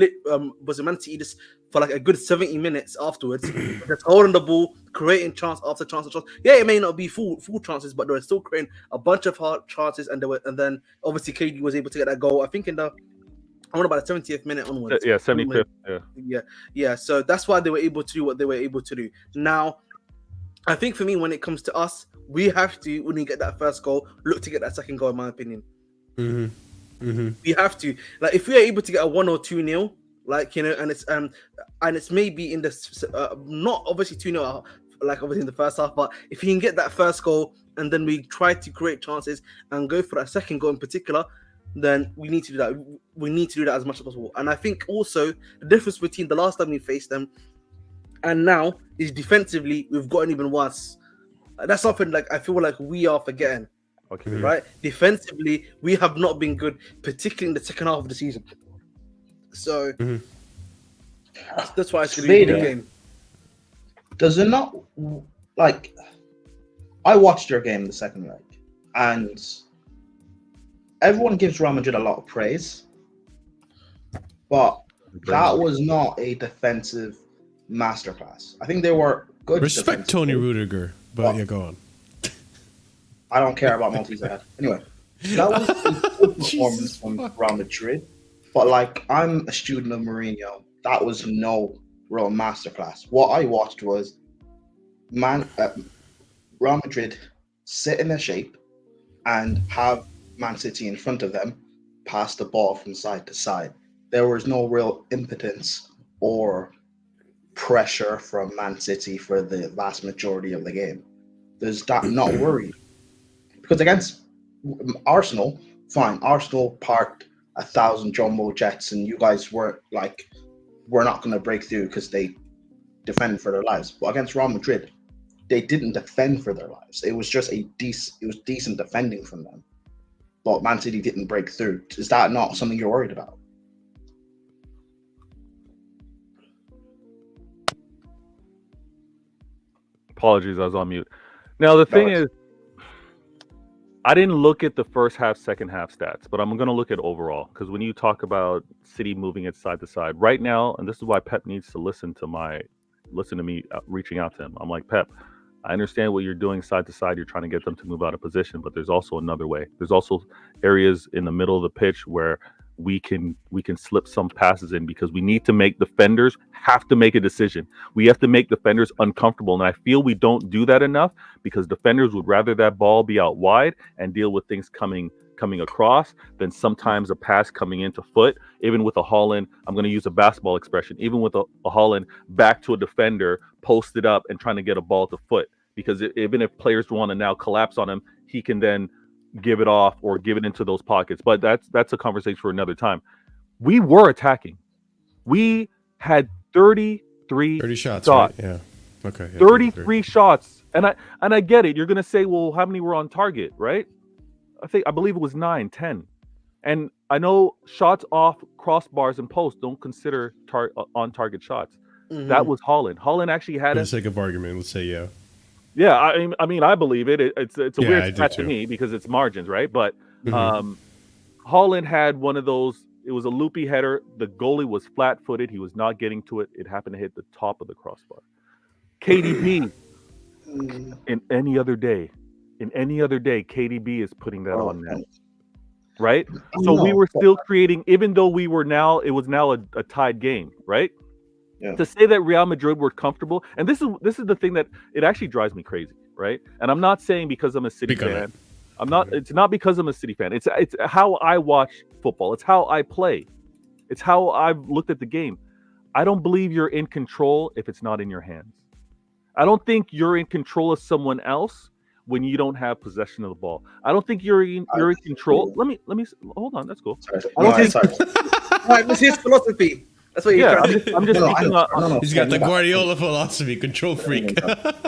was a Man City just for like a good 70 minutes afterwards, just holding the ball, creating chance after chance after chance. Yeah, it may not be full chances, but they were still creating a bunch of hard chances. And then obviously KD was able to get that goal. I think I wonder about the 70th minute onwards. Yeah, 75th. Yeah. So that's why they were able to do what they were able to do. Now, I think for me, when it comes to us, we have to, when we get that first goal, look to get that second goal, in my opinion. We have to. Like, if we are able to get a 1 or 2-0, like, and it's maybe in the, not obviously 2-0, like obviously in the first half, but if you can get that first goal and then we try to create chances and go for that second goal in particular, then we need to do that. We need to do that as much as possible. And I think also the difference between the last time we faced them and now is defensively, we've gotten even worse. That's something like I feel like we are forgetting. Okay. Right? Defensively, we have not been good, particularly in the second half of the season. So that's why it's going to be a good game. Does it not, like, I watched your game the second leg, and everyone gives Real Madrid a lot of praise, but that was not a defensive masterclass. I think they were good. Respect Tony Rudiger, but yeah, go on. I don't care about Maltese ahead. Anyway, that was a good performance from Real Madrid, but like, I'm a student of Mourinho. That was no real masterclass. What I watched was Real Madrid sit in their shape and have Man City in front of them pass the ball from side to side. There was no real impotence or pressure from Man City for the vast majority of the game. There's that not worried. Because against Arsenal, fine, Arsenal parked 1,000 jumbo jets and you guys weren't like, we're not going to break through because they defend for their lives. But against Real Madrid, they didn't defend for their lives. It was just decent defending from them. But Man City didn't break through. Is that not something you're worried about? Apologies, I was on mute. Now, the thing is, I didn't look at the first half, second half stats, but I'm going to look at overall. Because when you talk about City moving it side to side, right now, and this is why Pep needs to listen to me reaching out to him. I'm like, Pep, I understand what you're doing side to side. You're trying to get them to move out of position, but there's also another way. There's also areas in the middle of the pitch where we can slip some passes in because we need to make defenders have to make a decision. We have to make defenders uncomfortable, and I feel we don't do that enough because defenders would rather that ball be out wide and deal with things coming across than sometimes a pass coming into foot. Even with a Haaland, I'm going to use a basketball expression, even with a Haaland back to a defender, posted up and trying to get a ball to foot, because even if players want to now collapse on him, he can then give it off or give it into those pockets. But that's a conversation for another time. We were attacking. We had 30 shots. Right? Yeah. Okay. Yeah, 33 shots. And I get it. You're going to say, well, how many were on target, right? I believe it was 9, 10. And I know shots off crossbars and posts don't consider on target shots. Mm-hmm. That was Haaland. Haaland actually had for the sake of argument, let's say yeah. Yeah, I mean, I believe it. It's a weird stat to me because it's margins, right? But Haaland had one of those. It was a loopy header. The goalie was flat-footed. He was not getting to it. It happened to hit the top of the crossbar. KDB, in any other day, KDB is putting that on net, right? So we were still creating, even though it was now a tied game, right? Yeah. To say that Real Madrid were comfortable, and this is the thing that it actually drives me crazy, right? And I'm not saying because I'm a City fan. It's not because I'm a City fan. It's how I watch football. It's how I play. It's how I've looked at the game. I don't believe you're in control if it's not in your hands. I don't think you're in control of someone else when you don't have possession of the ball. I don't think you're in control. Let me hold on. That's cool. Right, this is philosophy. That's what you're trying to I'm just he's got the Guardiola philosophy, control freak.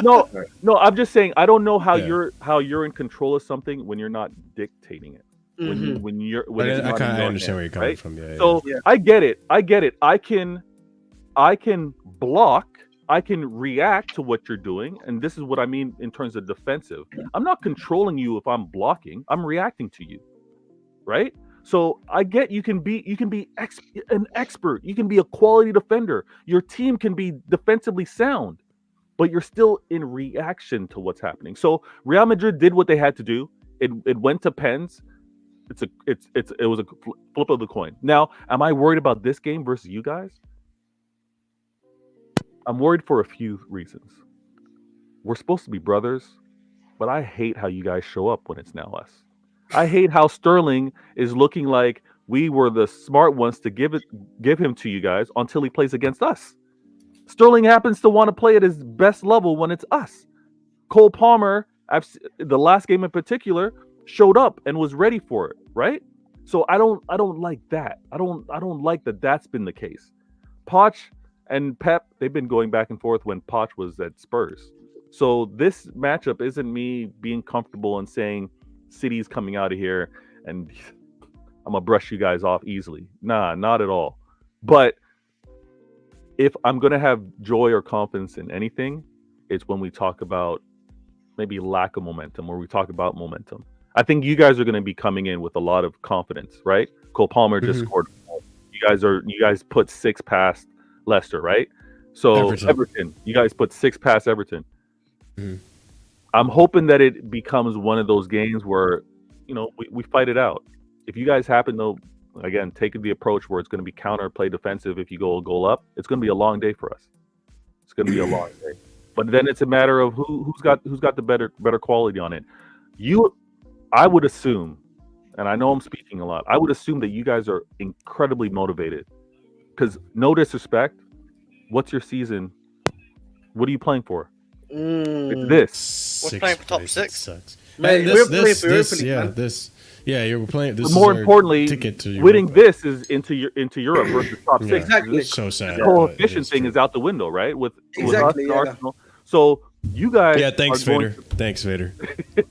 No, I'm just saying I don't know how you're in control of something when you're not dictating it. I understand where you're coming from. Yeah. So I get it. I can block. I can react to what you're doing, and this is what I mean in terms of defensive. I'm not controlling you if I'm blocking. I'm reacting to you, right? So I get you can be an expert. You can be a quality defender. Your team can be defensively sound, but you're still in reaction to what's happening. So Real Madrid did what they had to do. It went to pens. It was a flip of the coin. Now, am I worried about this game versus you guys? I'm worried for a few reasons. We're supposed to be brothers, but I hate how you guys show up when it's now us. I hate how Sterling is looking like we were the smart ones to give him to you guys until he plays against us. Sterling happens to want to play at his best level when it's us. Cole Palmer, the last game in particular, showed up and was ready for it, right? So I don't like that. I don't like that that's been the case. Poch and Pep, they've been going back and forth when Poch was at Spurs. So this matchup isn't me being comfortable and saying City's coming out of here and I'm gonna brush you guys off easily. Nah, not at all. But if I'm gonna have joy or confidence in anything, it's when we talk about maybe lack of momentum, or we talk about momentum. I think you guys are going to be coming in with a lot of confidence, right? Cole Palmer just scored. You guys put 6 past Leicester, right? So Everton, you guys put 6 past Everton. Mm-hmm. I'm hoping that it becomes one of those games where, we fight it out. If you guys happen to, again, take the approach where it's going to be counter, play defensive, if you go a goal up, it's going to be a long day for us. It's going to be a long day. But then it's a matter of who's got the better quality on it. I would assume, and I know I'm speaking a lot, I would assume that you guys are incredibly motivated. Because no disrespect, what's your season? What are you playing for? It's this. We're playing for top 6. Sucks. Mate, we're playing for Europe League, Yeah, you're playing. This but more is our importantly, ticket to winning this is into Europe versus top 6. Exactly. It's so sad. The coefficient thing is out the window, right? With us and Arsenal. So you guys, thanks, Vader. Thanks, Vader.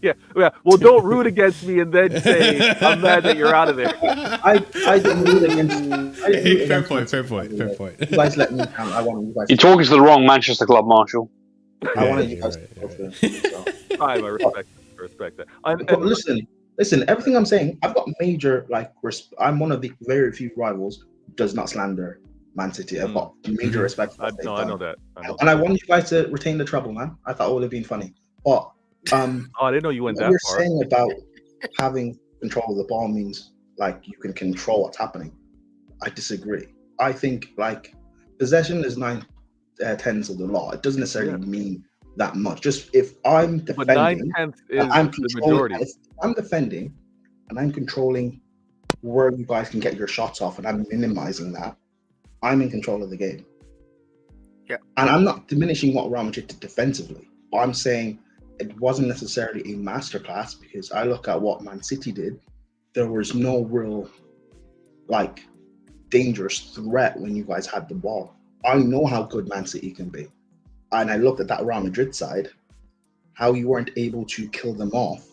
yeah. Well, don't root against me and then say I'm mad that you're out of there. I didn't root against. Fair point. You guys let me count. I want you guys. You're talking to the wrong Manchester club, Marshall. I wanted you guys to. I respect that. But listen. Everything I'm saying, I've got major I'm one of the very few rivals who does not slander Man City. I've got major respect for what I know that. And I want you guys to retain the treble, man. I thought it would have been funny. But I didn't know you went that far. What you're saying about having control of the ball means you can control what's happening. I disagree. I think possession is 9/10 of the law. It doesn't necessarily mean that much. Just if I'm defending, but 9/10 is I'm the majority. If I'm defending and I'm controlling where you guys can get your shots off, and I'm minimizing that, I'm in control of the game. Yeah. And I'm not diminishing what Real Madrid did defensively. I'm saying it wasn't necessarily a masterclass, because I look at what Man City did. There was no real dangerous threat when you guys had the ball. I know how good Man City can be. And I looked at that Real Madrid side, how you weren't able to kill them off.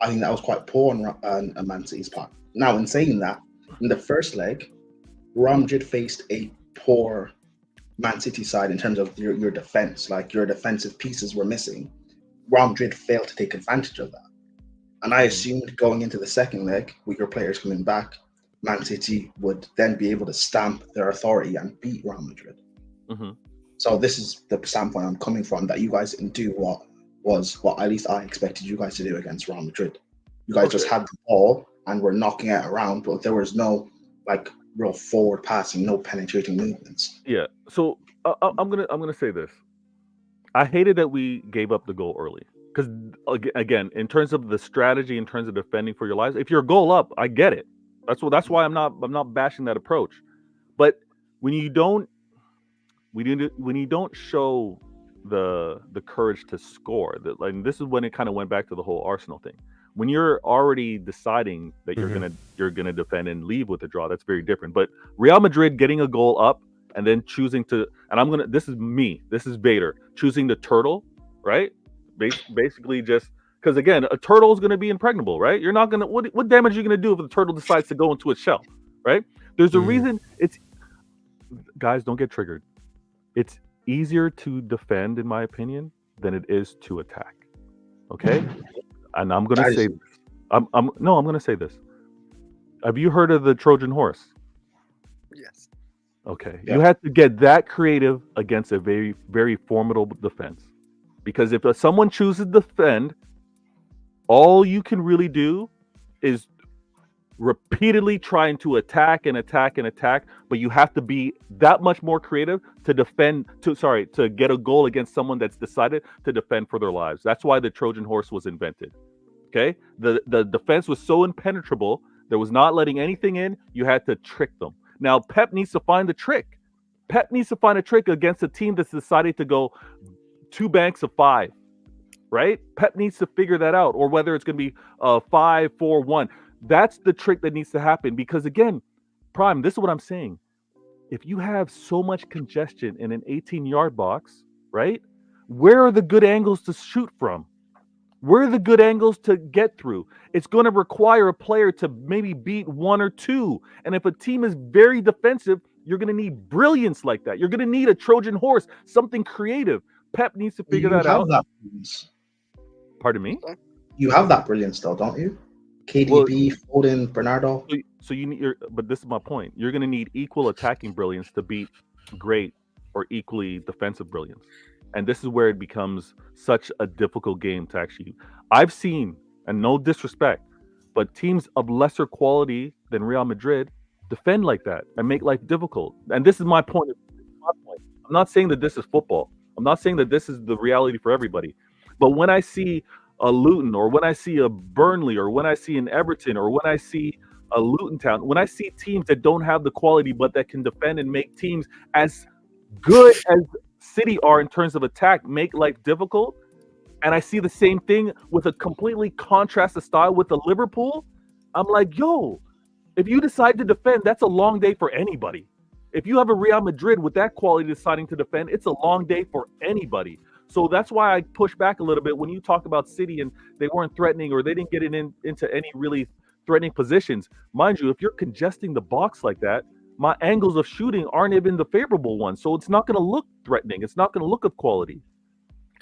I think that was quite poor on Man City's part. Now, in saying that, in the first leg, Real Madrid faced a poor Man City side in terms of your defense. Your defensive pieces were missing. Real Madrid failed to take advantage of that. And I assumed going into the second leg, with your players coming back, Man City would then be able to stamp their authority and beat Real Madrid. Mm-hmm. So this is the standpoint I'm coming from, that you guys didn't do what at least I expected you guys to do against Real Madrid. You guys just had the ball and were knocking it around, but there was no real forward passing, no penetrating movements. Yeah. So I'm gonna say this. I hated that we gave up the goal early, because again, in terms of the strategy, in terms of defending for your lives, if you're a goal up, I get it. That's why I'm not bashing that approach. But when you don't show the courage to score, this is when it kind of went back to the whole Arsenal thing. When you're already deciding that you're gonna defend and leave with a draw, that's very different. But Real Madrid getting a goal up and then choosing to, and this is Vader choosing to turtle, right? Basically just because, again, a turtle is gonna be impregnable, right? You're not gonna, what damage are you gonna do if the turtle decides to go into its shell, right? There's a reason. It's, guys, don't get triggered. It's easier to defend, in my opinion, than it is to attack. Okay, and I'm gonna say this. I'm gonna say this. Have you heard of the Trojan horse? Yes. Okay, Yeah. you have to get that creative against a very, very formidable defense. Because if someone chooses to defend, all you can really do is repeatedly trying to attack and attack and attack, but you have to be that much more creative to to get a goal against someone that's decided to defend for their lives. That's why the Trojan horse was invented. Okay, the defense was so impenetrable, there was not letting anything in. You had to trick them. Now Pep needs to find the trick. Pep needs to find a trick against a team that's decided to go 2 banks of 5, right? Pep needs to figure that out, or whether it's going to be 5-4-1. That's the trick that needs to happen, because again, Prime, this is what I'm saying. If you have so much congestion in an 18-yard box, right? Where are the good angles to shoot from? Where are the good angles to get through? It's going to require a player to maybe beat 1 or 2. And if a team is very defensive, you're going to need brilliance like that. You're going to need a Trojan horse, something creative. Pep needs to figure that out. That brilliance. Pardon me? You have that brilliance, though, don't you? KDB, Foden, Bernardo. So you need, but this is my point. You're going to need equal attacking brilliance to beat great or equally defensive brilliance. And this is where it becomes such a difficult game to actually. I've seen, and no disrespect, but teams of lesser quality than Real Madrid defend like that and make life difficult. And this is my point. I'm not saying that this is football. I'm not saying that this is the reality for everybody. But when I see a Luton, or when I see a Burnley, or when I see an Everton, or when I see a Luton Town, when I see teams that don't have the quality but that can defend and make teams as good as City are in terms of attack make life difficult, and I see the same thing with a completely contrasted style with the Liverpool, I'm like, yo, if you decide to defend, that's a long day for anybody. If you have a Real Madrid with that quality deciding to defend, it's a long day for anybody. So that's why I push back a little bit when you talk about City and they weren't threatening, or they didn't get into any really threatening positions. Mind you, if you're congesting the box like that, my angles of shooting aren't even the favorable ones. So it's not going to look threatening. It's not going to look of quality.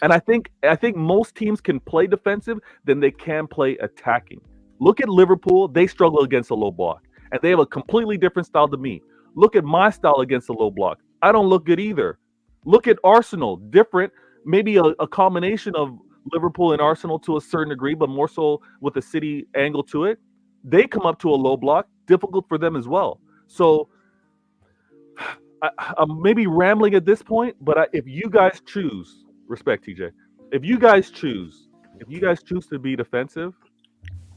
And I think most teams can play defensive than they can play attacking. Look at Liverpool. They struggle against a low block, and they have a completely different style to me. Look at my style against a low block. I don't look good either. Look at Arsenal. Different. Maybe a combination of Liverpool and Arsenal to a certain degree, but more so with a City angle to it. They come up to a low block, difficult for them as well. So I'm maybe rambling at this point, but if you guys choose, respect TJ, if you guys choose to be defensive,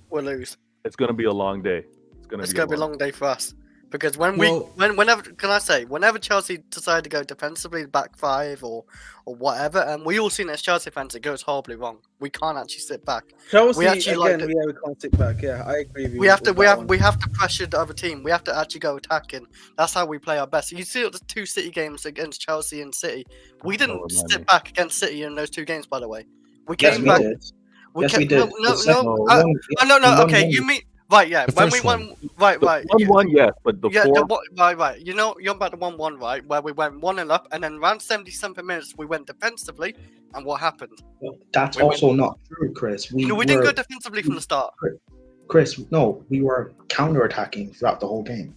we'll lose. It's going to be a long day. It's going to be a long day for us. Because whenever Chelsea decide to go defensively back 5 or whatever, and we all seen as Chelsea fans, it goes horribly wrong. We can't actually sit back. Chelsea, we actually we can't sit back. Yeah, I agree with you. We have to pressure the other team. We have to actually go attacking. That's how we play our best. You see the 2 City games against Chelsea and City. We didn't sit back against City in those 2 games, by the way. We came back. We did. No. Okay, you mean. Right, yeah. When we won, right. 1-1, yes, but the 4. Right. You know, you're about the 1-1, right? Where we went 1-0 up, and then around 70-something minutes, we went defensively, and what happened? That's also not true, Chris. We didn't go defensively from the start. Chris, no, we were counter-attacking throughout the whole game.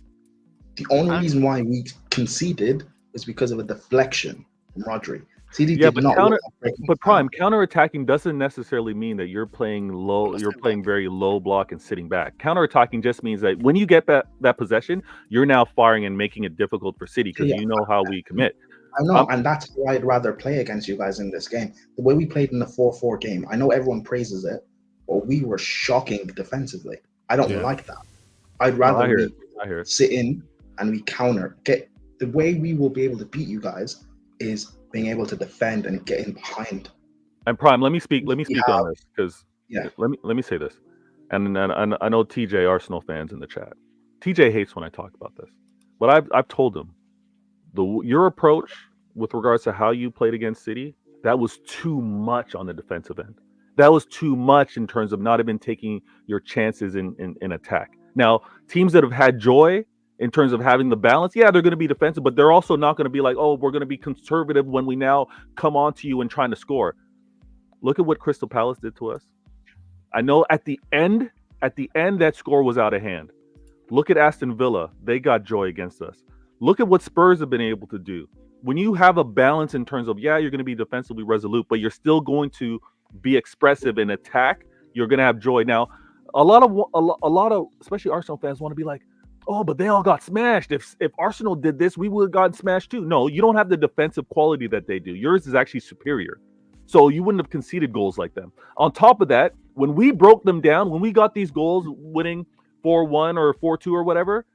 The only reason why we conceded was because of a deflection from Rodri. But Prime, counter-attacking doesn't necessarily mean that you're playing low. You're playing very low block and sitting back. Counter-attacking just means that when you get that possession, you're now firing and making it difficult for City because you know how we commit. I know, and that's why I'd rather play against you guys in this game. The way we played in the 4-4 game, I know everyone praises it, but we were shocking defensively. I don't like that. I'd rather sit in and we counter. The way we will be able to beat you guys is being able to defend and get in behind. And Prime, let me speak on this because let me say this. And I know TJ Arsenal fans in the chat. TJ hates when I talk about this, but I've told him your approach with regards to how you played against City, that was too much on the defensive end. That was too much in terms of not even taking your chances in attack. Now, teams that have had joy in terms of having the balance. Yeah, they're going to be defensive, but they're also not going to be like, oh, we're going to be conservative when we now come on to you and trying to score. Look at what Crystal Palace did to us. I know at the end, that score was out of hand. Look at Aston Villa. They got joy against us. Look at what Spurs have been able to do. When you have a balance in terms of, yeah, you're going to be defensively resolute, but you're still going to be expressive in attack, you're going to have joy. Now, a lot of, especially Arsenal fans want to be like, oh, but they all got smashed. If Arsenal did this, we would have gotten smashed too. No, you don't have the defensive quality that they do. Yours is actually superior. So you wouldn't have conceded goals like them. On top of that, when we broke them down, when we got these goals winning 4-1 or 4-2 or whatever,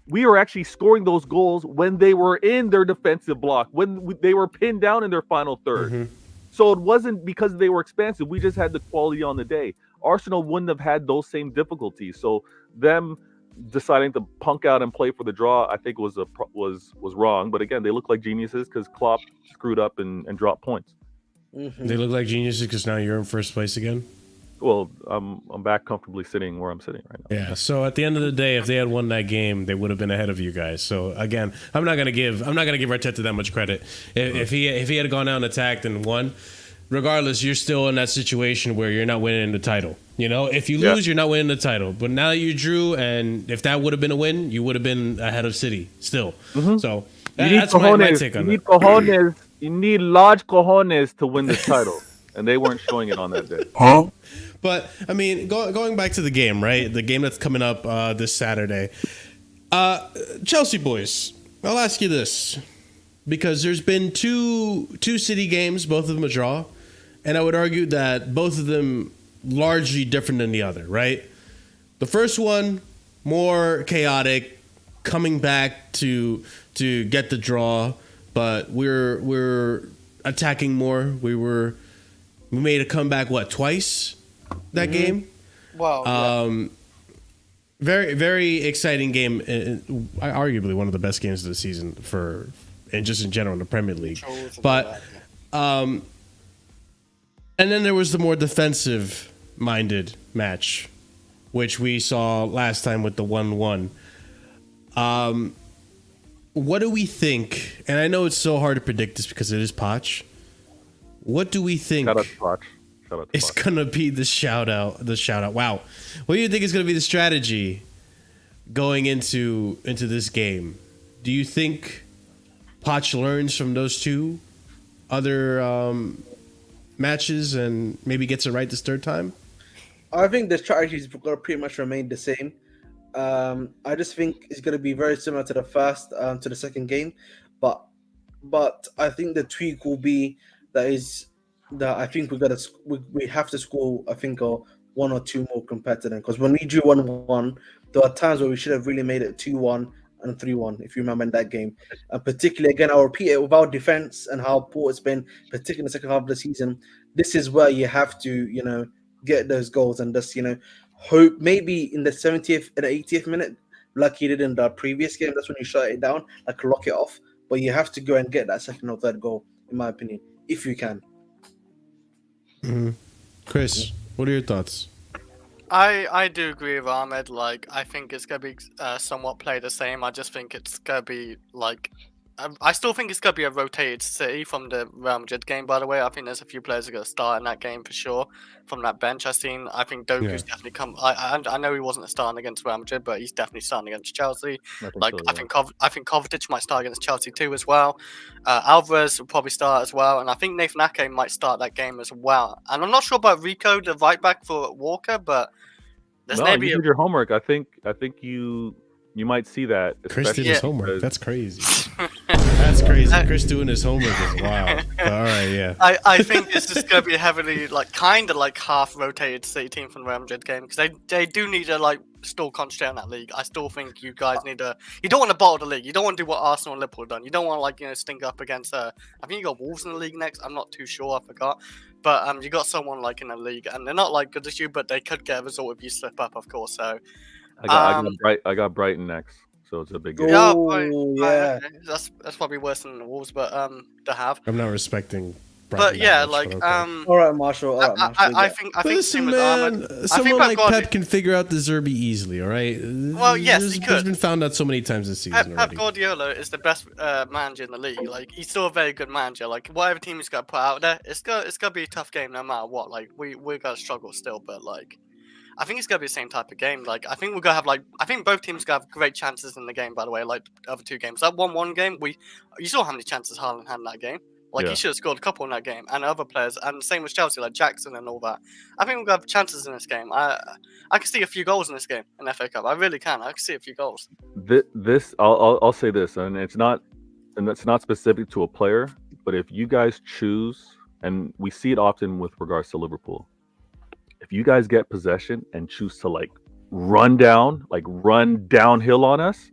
we were actually scoring those goals when they were in their defensive block, when they were pinned down in their final third. Mm-hmm. So it wasn't because they were expansive. We just had the quality on the day. Arsenal wouldn't have had those same difficulties. So them deciding to punk out and play for the draw, I think was wrong. But again, they look like geniuses because Klopp screwed up and dropped points. Mm-hmm. They look like geniuses because now you're in first place again. Well, I'm back comfortably sitting where I'm sitting right now. Yeah. So at the end of the day, if they had won that game, they would have been ahead of you guys. So again, I'm not gonna give Arteta that much credit. If he had gone out and attacked and won, regardless, you're still in that situation where you're not winning the title. You know, if you lose, you're not winning the title. But now that you drew, and if that would have been a win, you would have been ahead of City still. Mm-hmm. So that's my take on it. You need large cojones to win the title, and they weren't showing it on that day. Huh? But I mean, going back to the game, right? The game that's coming up this Saturday. Chelsea boys, I'll ask you this, because there's been two City games, both of them a draw, and I would argue that both of them largely different than the other, right? The first one more chaotic, coming back to get the draw, but we're attacking more. We made a comeback twice that game. Wow. Very, very exciting game. Arguably one of the best games of the season and just in general in the Premier League. But and then there was the more defensive-minded match, which we saw last time with the 1-1. What do we think? And I know it's so hard to predict this because it is Poch. What do we think? Shout out to Poch. It's gonna be the shout out. Wow. What do you think is gonna be the strategy going into this game? Do you think Poch learns from those two other matches and maybe gets it right this third time? I think the strategy is going to pretty much remain the same. I just think it's going to be very similar to the second game, but I think the tweak will be that I think we have to score, I think, one or two more compared to them, because when we drew 1-1, there are times where we should have really made it 2-1 and 3-1, if you remember in that game. Particularly, again, I'll repeat it, with our defense and how poor it's been, particularly in the second half of the season. This is where you have to, get those goals and just, hope maybe in the 70th and 80th minute, like you did in the previous game. That's when you shut it down, like lock it off. But you have to go and get that second or third goal, in my opinion, if you can. Mm-hmm. Chris, what are your thoughts? I do agree with Ahmed. Like, I think it's going to be somewhat play the same. I just think it's going to be like... I still think it's going to be a rotated City from the Real Madrid game, by the way. I think there's a few players who are going to start in that game for sure from that bench. I think Doku's definitely come... I know he wasn't starting against Real Madrid, but he's definitely starting against Chelsea. I think Kovacic might start against Chelsea too as well. Alvarez will probably start as well. And I think Nathan Ake might start that game as well. And I'm not sure about Rico, the right back for Walker, but there's maybe... You did your homework. I think you might see that. Chris did his homework. That's crazy. That's crazy. Chris doing his homework is wild. But all right, yeah. I think this is going to be a heavily, kind of half rotated City team from the Real Madrid game, because they do need to still concentrate on that league. I still think you guys need to. You don't want to bottle the league. You don't want to do what Arsenal and Liverpool have done. You don't want to stink up against. I think you got Wolves in the league next. I'm not too sure. I forgot. But you got someone in the league, and they're not good as you, but they could get a result if you slip up, of course. So. I got Brighton next, so it's a big game. Yeah, That's probably worse than the Wolves, but to have. I'm not respecting propping yeah, that much, like but okay. All right, Marshall. All right, Marshall. I think Listen, same with man, Ahmed. someone like Guardiola- Pep can figure out the Zerbi easily, all right? Well, yes, he He's could. been found out so many times this season Pep already. Guardiola is the best manager in the league. Like, he's still a very good manager. Like, whatever team he's got to put out there, it's gonna be a tough game no matter what. Like, we're gonna struggle still, but like, I think it's gonna be the same type of game. Like, I think we're gonna have I think both teams gonna have great chances in the game. By the way, like the other two games, that 1-1 game, you saw how many chances Haaland had in that game. Like, he should have scored a couple in that game, and other players, and same with Chelsea, like Jackson and all that. I think we're gonna have chances in this game. I can see a few goals in this game in FA Cup. I really can. I can see a few goals. I'll say this, and it's not specific to a player, but if you guys choose, and we see it often with regards to Liverpool, if you guys get possession and choose to run downhill on us,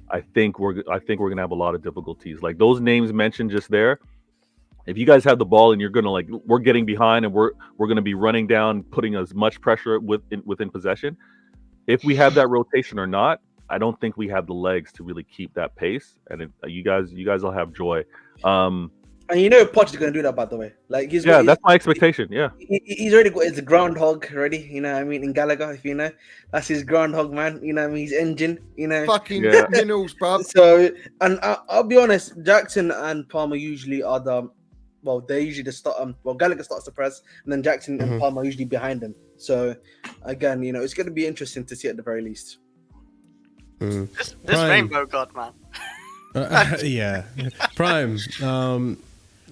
I think we're gonna have a lot of difficulties. Like those names mentioned just there. If you guys have the ball and you're gonna we're getting behind and we're gonna be running down, putting as much pressure within possession. If we have that rotation or not, I don't think we have the legs to really keep that pace. And you guys will have joy. And you know Poch is going to do that, by the way. Like that's my expectation. Yeah, he's already got his groundhog ready. You know what I mean? In Gallagher, if you know, that's his groundhog, man. You know what I mean? His engine. You know, Fucking minerals, bruv. So, and I'll be honest, Jackson and Palmer usually are they usually the start. Gallagher starts the press, and then Jackson and Palmer are usually behind him. So, again, you know, it's going to be interesting to see at the very least. This Rainbow God, man. Yeah, Prime.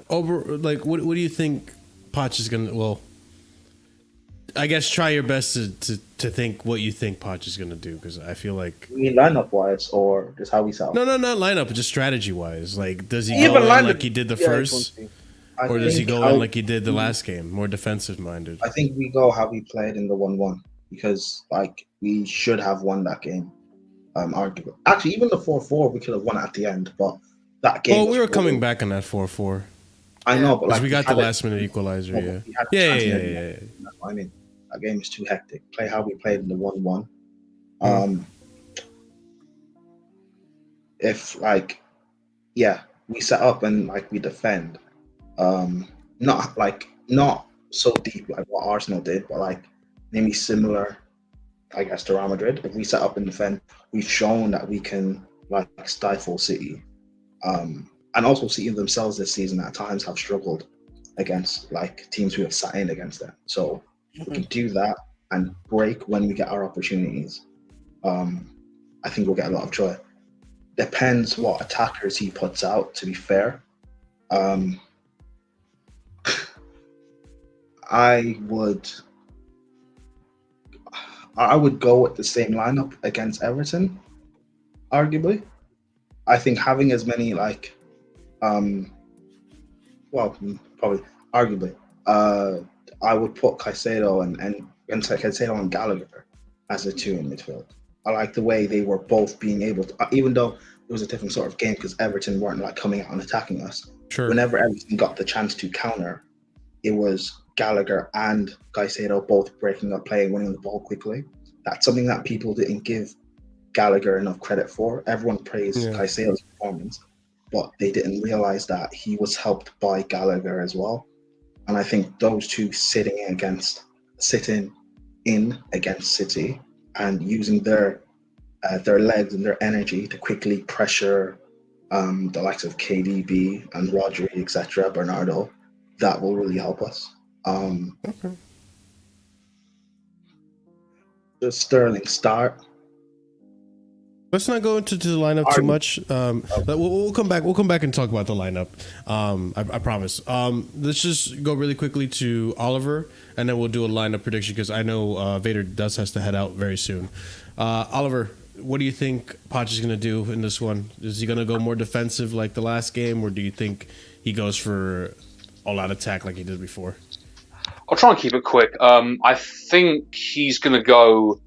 What do you think Poch is gonna? Well, I guess try your best to think what you think Poch is gonna do, because I feel like. You mean lineup wise, or just how we sell? No, not lineup, just strategy wise. Like, does he Even go in lineup- like he did the first, or does he go in like he did the last game, more defensive minded? I think we go how we played in the 1-1, because we should have won that game. Arguably, actually, even the 4-4 we could have won at the end, but that game. Well, we were coming back on that 4-4. I know, but we got the last minute equalizer. Yeah. That's what I mean. That game is too hectic. Play how we played in the 1-1. If we set up and we defend, not so deep like what Arsenal did, but maybe similar, I guess, to Real Madrid. If we set up and defend, we've shown that we can stifle City. And also City themselves this season at times have struggled against teams who have sat in against them. So we can do that and break when we get our opportunities. I think we'll get a lot of joy. Depends what attackers he puts out, to be fair. I would go with the same lineup against Everton, arguably. I think having as many probably arguably, I would put Caicedo and Gallagher as the two in midfield. I like the way they were both being able to, even though it was a different sort of game because Everton weren't coming out and attacking us. Sure. Whenever Everton got the chance to counter, it was Gallagher and Caicedo both breaking up play and winning the ball quickly. That's something that people didn't give Gallagher enough credit for. Everyone praised Caicedo's performance, but they didn't realize that he was helped by Gallagher as well. And I think those two sitting in against City and using their legs and their energy to quickly pressure the likes of KDB and Rodri, etc., Bernardo, that will really help us. Okay. The Sterling start. Let's not go into the lineup too much. We'll come back. We'll come back and talk about the lineup. I promise. Let's just go really quickly to Oliver, and then we'll do a lineup prediction because I know Vader has to head out very soon. Oliver, what do you think Poch is going to do in this one? Is he going to go more defensive like the last game, or do you think he goes for all-out attack like he did before? I'll try and keep it quick. I think he's going to go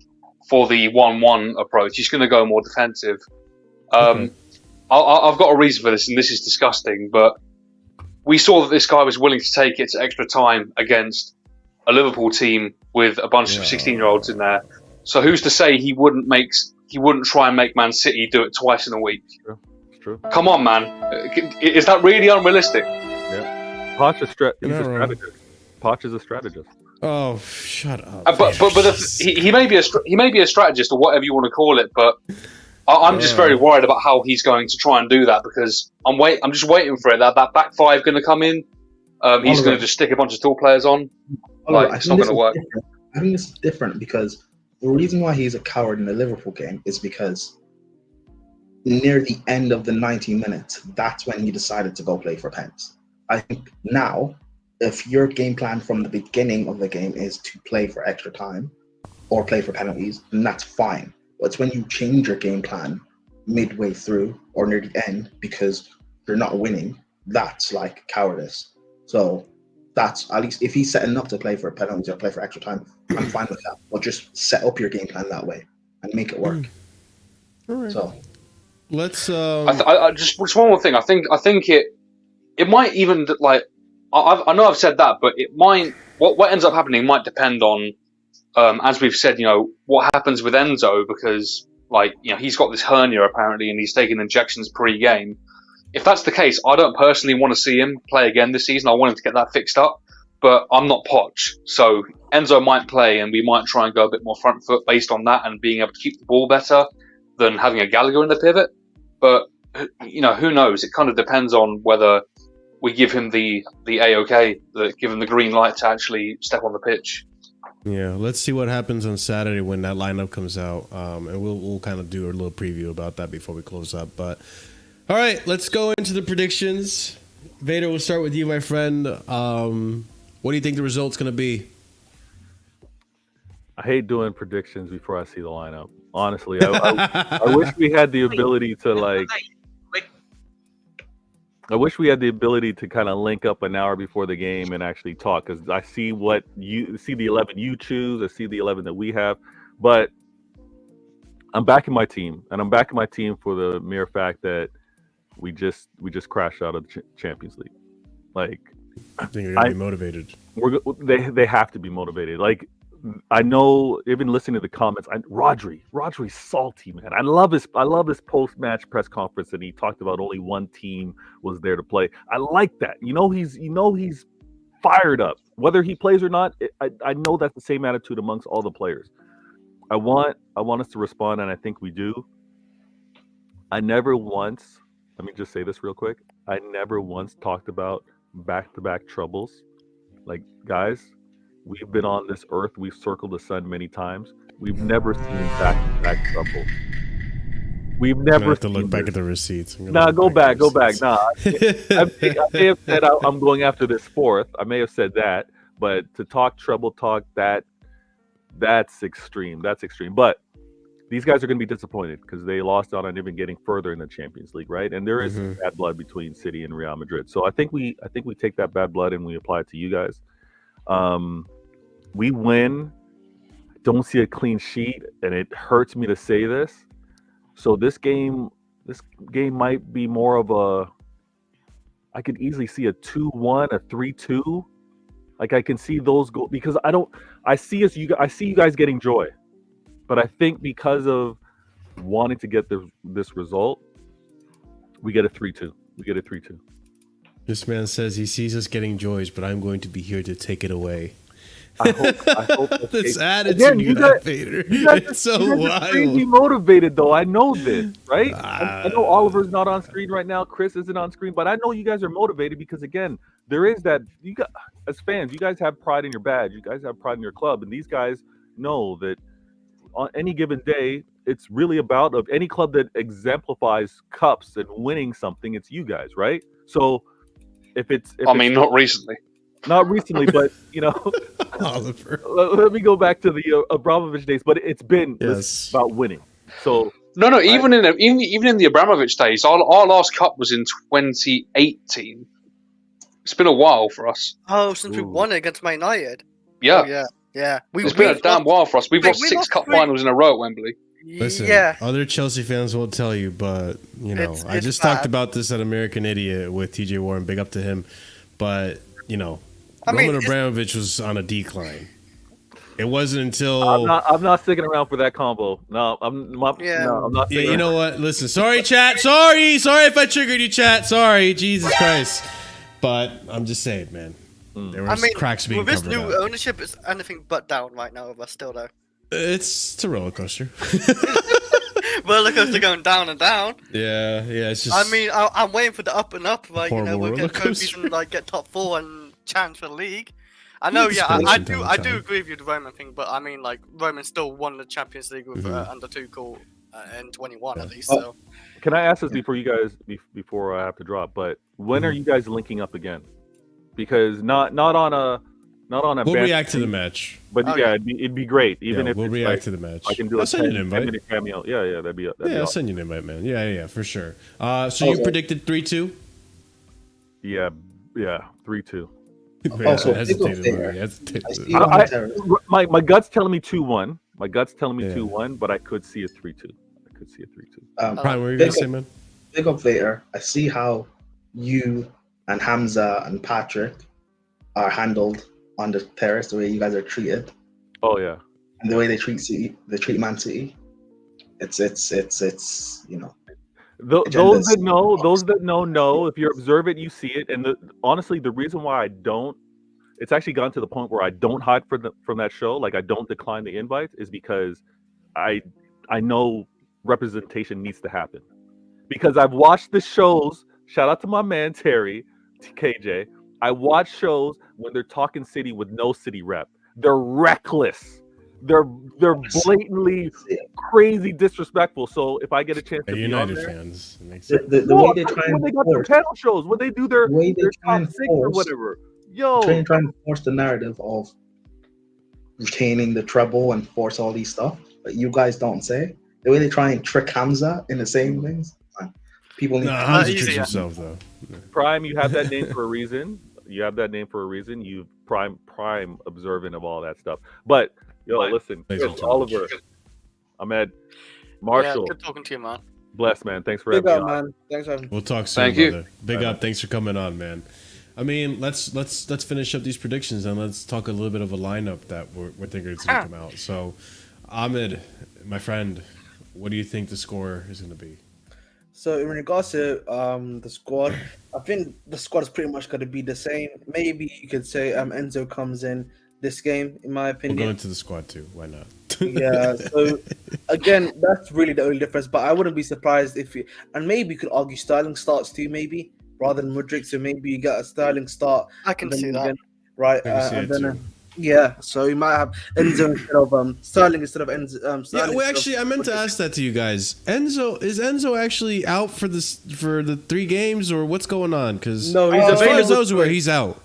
for the 1-1 approach. He's going to go more defensive. Okay. I've got a reason for this, and this is disgusting, but we saw that this guy was willing to take it to extra time against a Liverpool team with a bunch of 16-year-olds in there. So who's to say he wouldn't try and make Man City do it twice in a week? It's true. Come on, man. Is that really unrealistic? Yeah. Poch is You're he's a not wrong. strategist. Poch is a strategist. Oh, shut up. He may be a strategist or whatever you want to call it, but I'm just very worried about how he's going to try and do that because I'm just waiting for it. That back five going to come in. He's going to just stick a bunch of tall players on. It's not going to work. I think it's different because the reason why he's a coward in the Liverpool game is because near the end of the 90 minutes, that's when he decided to go play for pens. I think now, if your game plan from the beginning of the game is to play for extra time or play for penalties, then that's fine. But it's when you change your game plan midway through or near the end because you're not winning, that's like cowardice. So that's, at least if he's setting up to play for penalties or play for extra time, I'm fine with that. But just set up your game plan that way and make it work. All right. So let's. I just one more thing. I think it might even like I know I've said that, but it might what ends up happening might depend on as we've said, what happens with Enzo because he's got this hernia apparently and he's taking injections pre-game. If that's the case, I don't personally want to see him play again this season. I want him to get that fixed up, but I'm not Poch. So Enzo might play and we might try and go a bit more front foot based on that and being able to keep the ball better than having a Gallagher in the pivot. But, who knows? It kind of depends on whether we give him the A-OK, give him the green light to actually step on the pitch. Yeah, let's see what happens on Saturday when that lineup comes out. And we'll kind of do a little preview about that before we close up. But all right, let's go into the predictions. Vader, we'll start with you, my friend. What do you think the result's going to be? I hate doing predictions before I see the lineup. Honestly, I wish we had the ability to I wish we had the ability to kind of link up an hour before the game and actually talk because I see what you see the 11 you choose, I see the 11 that we have, but I'm backing my team, and I'm backing my team for the mere fact that we just crashed out of the Champions League. Like, I think you're gonna be motivated. They have to be motivated. Like, I know, even listening to the comments, Rodri's salty, man. I love his post-match press conference that he talked about only one team was there to play. I like that. He's fired up. Whether he plays or not, I know that's the same attitude amongst all the players. I want us to respond, and I think we do. I never once, let me just say this real quick. I never once talked about back-to-back troubles. Like, guys, we've been on this earth. We've circled the sun many times. We've never seen back-to-back trouble. We've never have to look back at the receipts. Nah, go back. Nah, I may have said I'm going after this fourth. I may have said that, but to talk trouble talk, that's extreme. That's extreme. But these guys are going to be disappointed because they lost out on even getting further in the Champions League, right? And there is bad blood between City and Real Madrid. So I think we take that bad blood and we apply it to you guys. We win. Don't see a clean sheet, and it hurts me to say this. So this game might be more of a. I could easily see a 2-1, a 3-2. Like, I can see those goals because I see you guys getting joy, but I think because of wanting to get this result, we get a 3-2. This man says he sees us getting joys, but I'm going to be here to take it away. I hope this attitude you got, Vader. It's so wild. Crazy motivated though. I know this, right? I know Oliver's not on screen right now. Chris isn't on screen, but I know you guys are motivated because, again, there is that. You got, as fans, you guys have pride in your badge. You guys have pride in your club, and these guys know that on any given day, it's really about of any club that exemplifies cups and winning something. It's you guys, right? So not recently. Not recently, but Oliver. Let me go back to the Abramovich days. But it's been about winning. So no. Even in the Abramovich days, our last cup was in 2018. It's been a while for us. Oh, since we won it against Man United. Yeah, oh, yeah. It's been a damn while for us. We've lost 6 cup finals in a row at Wembley. Listen, other Chelsea fans won't tell you, but I just talked about this at American Idiot with TJ Warren. Big up to him, but Roman Abramovich was on a decline. It wasn't until I'm not sticking around for that combo. No, I'm not. Yeah, you know what? Listen, sorry, chat. Sorry if I triggered you, chat. Sorry, Jesus Christ. But I'm just saying, man. There was I mean, cracks being with this covered new up. ownership, it's anything but down right now with us still, though. It's a roller coaster. Roller coaster going down and down. Yeah, it's just. I mean, I'm waiting for the up and up, like, Horrible we'll roller get trophies coaster. and like get top 4 and chance for the league. I know, It's yeah, fun I from time to do time. agree with you the Roman thing, but I mean, like, Roman still won the Champions League with under Tuchel in 21 at least. So Can I ask this before you guys before I have to drop? But when are you guys linking up again? Because not on a We'll band react to the thing, match. But Oh, yeah, yeah. it'd be great. Even if we'll it's react like, to the match. I can do I'll a send you an 10 invite. minute cameo. Yeah, that'd be Yeah, awesome. I'll send you an invite, man. Yeah, for sure. So you predicted 3-2? Yeah, 3-2. Also, My gut's telling me 2-1. My gut's telling me 2-1, but I could see a 3-2. Brian, what were you gonna say, man? Big up Vader. I see how you and Hamza and Patrick are handled on the terrace, the way you guys are treated, Oh yeah. and the way they treat City, they treat Man City. It's you know. Those that know. If you observe it, you see it. And honestly, the reason why I don't, it's actually gotten to the point where I don't hide from that show. Like I don't decline the invites, is because I know representation needs to happen. Because I've watched the shows. Shout out to my man Terry, KJ. I watch shows when they're talking City with no City rep. They're reckless. They're blatantly crazy disrespectful. So if I get a chance to be United on there, fans, it makes sense. The way they try when and they got their panel shows, when they do their top 6 or whatever, trying to force the narrative of retaining the treble and force all these stuff that you guys don't say. The way they try and trick Hamza in the same things, people need. Hamza tricks himself though. Prime, you have that name for a reason. You prime observant of all that stuff. But listen, Chris, Oliver, Ahmed, Marshall. Yeah, good talking to you, man. Bless, man. Thanks for Big having up, me on. man. Thanks, man. We'll talk soon, Thank you. brother. Big up. Thanks for coming on, man. I mean, let's finish up these predictions and let's talk a little bit of a lineup that we're thinking is going to come out. So, Ahmed, my friend, what do you think the score is going to be? So in regards to the squad, I think the squad is pretty much going to be the same. Maybe you could say Enzo comes in this game, in my opinion. We'll go into the squad too. Why not? Yeah. So again, that's really the only difference. But I wouldn't be surprised and maybe you could argue Sterling starts too, maybe rather than Mudryk. So maybe you get a Sterling start. I can see that. Right. I can see and it then, too. yeah. So you might have Enzo instead of Sterling instead of Enzo. Yeah, well, actually, I meant to ask that to you guys. Is Enzo actually out for the 3 games, or what's going on? Because No, he's as far as available those to where play. he's out.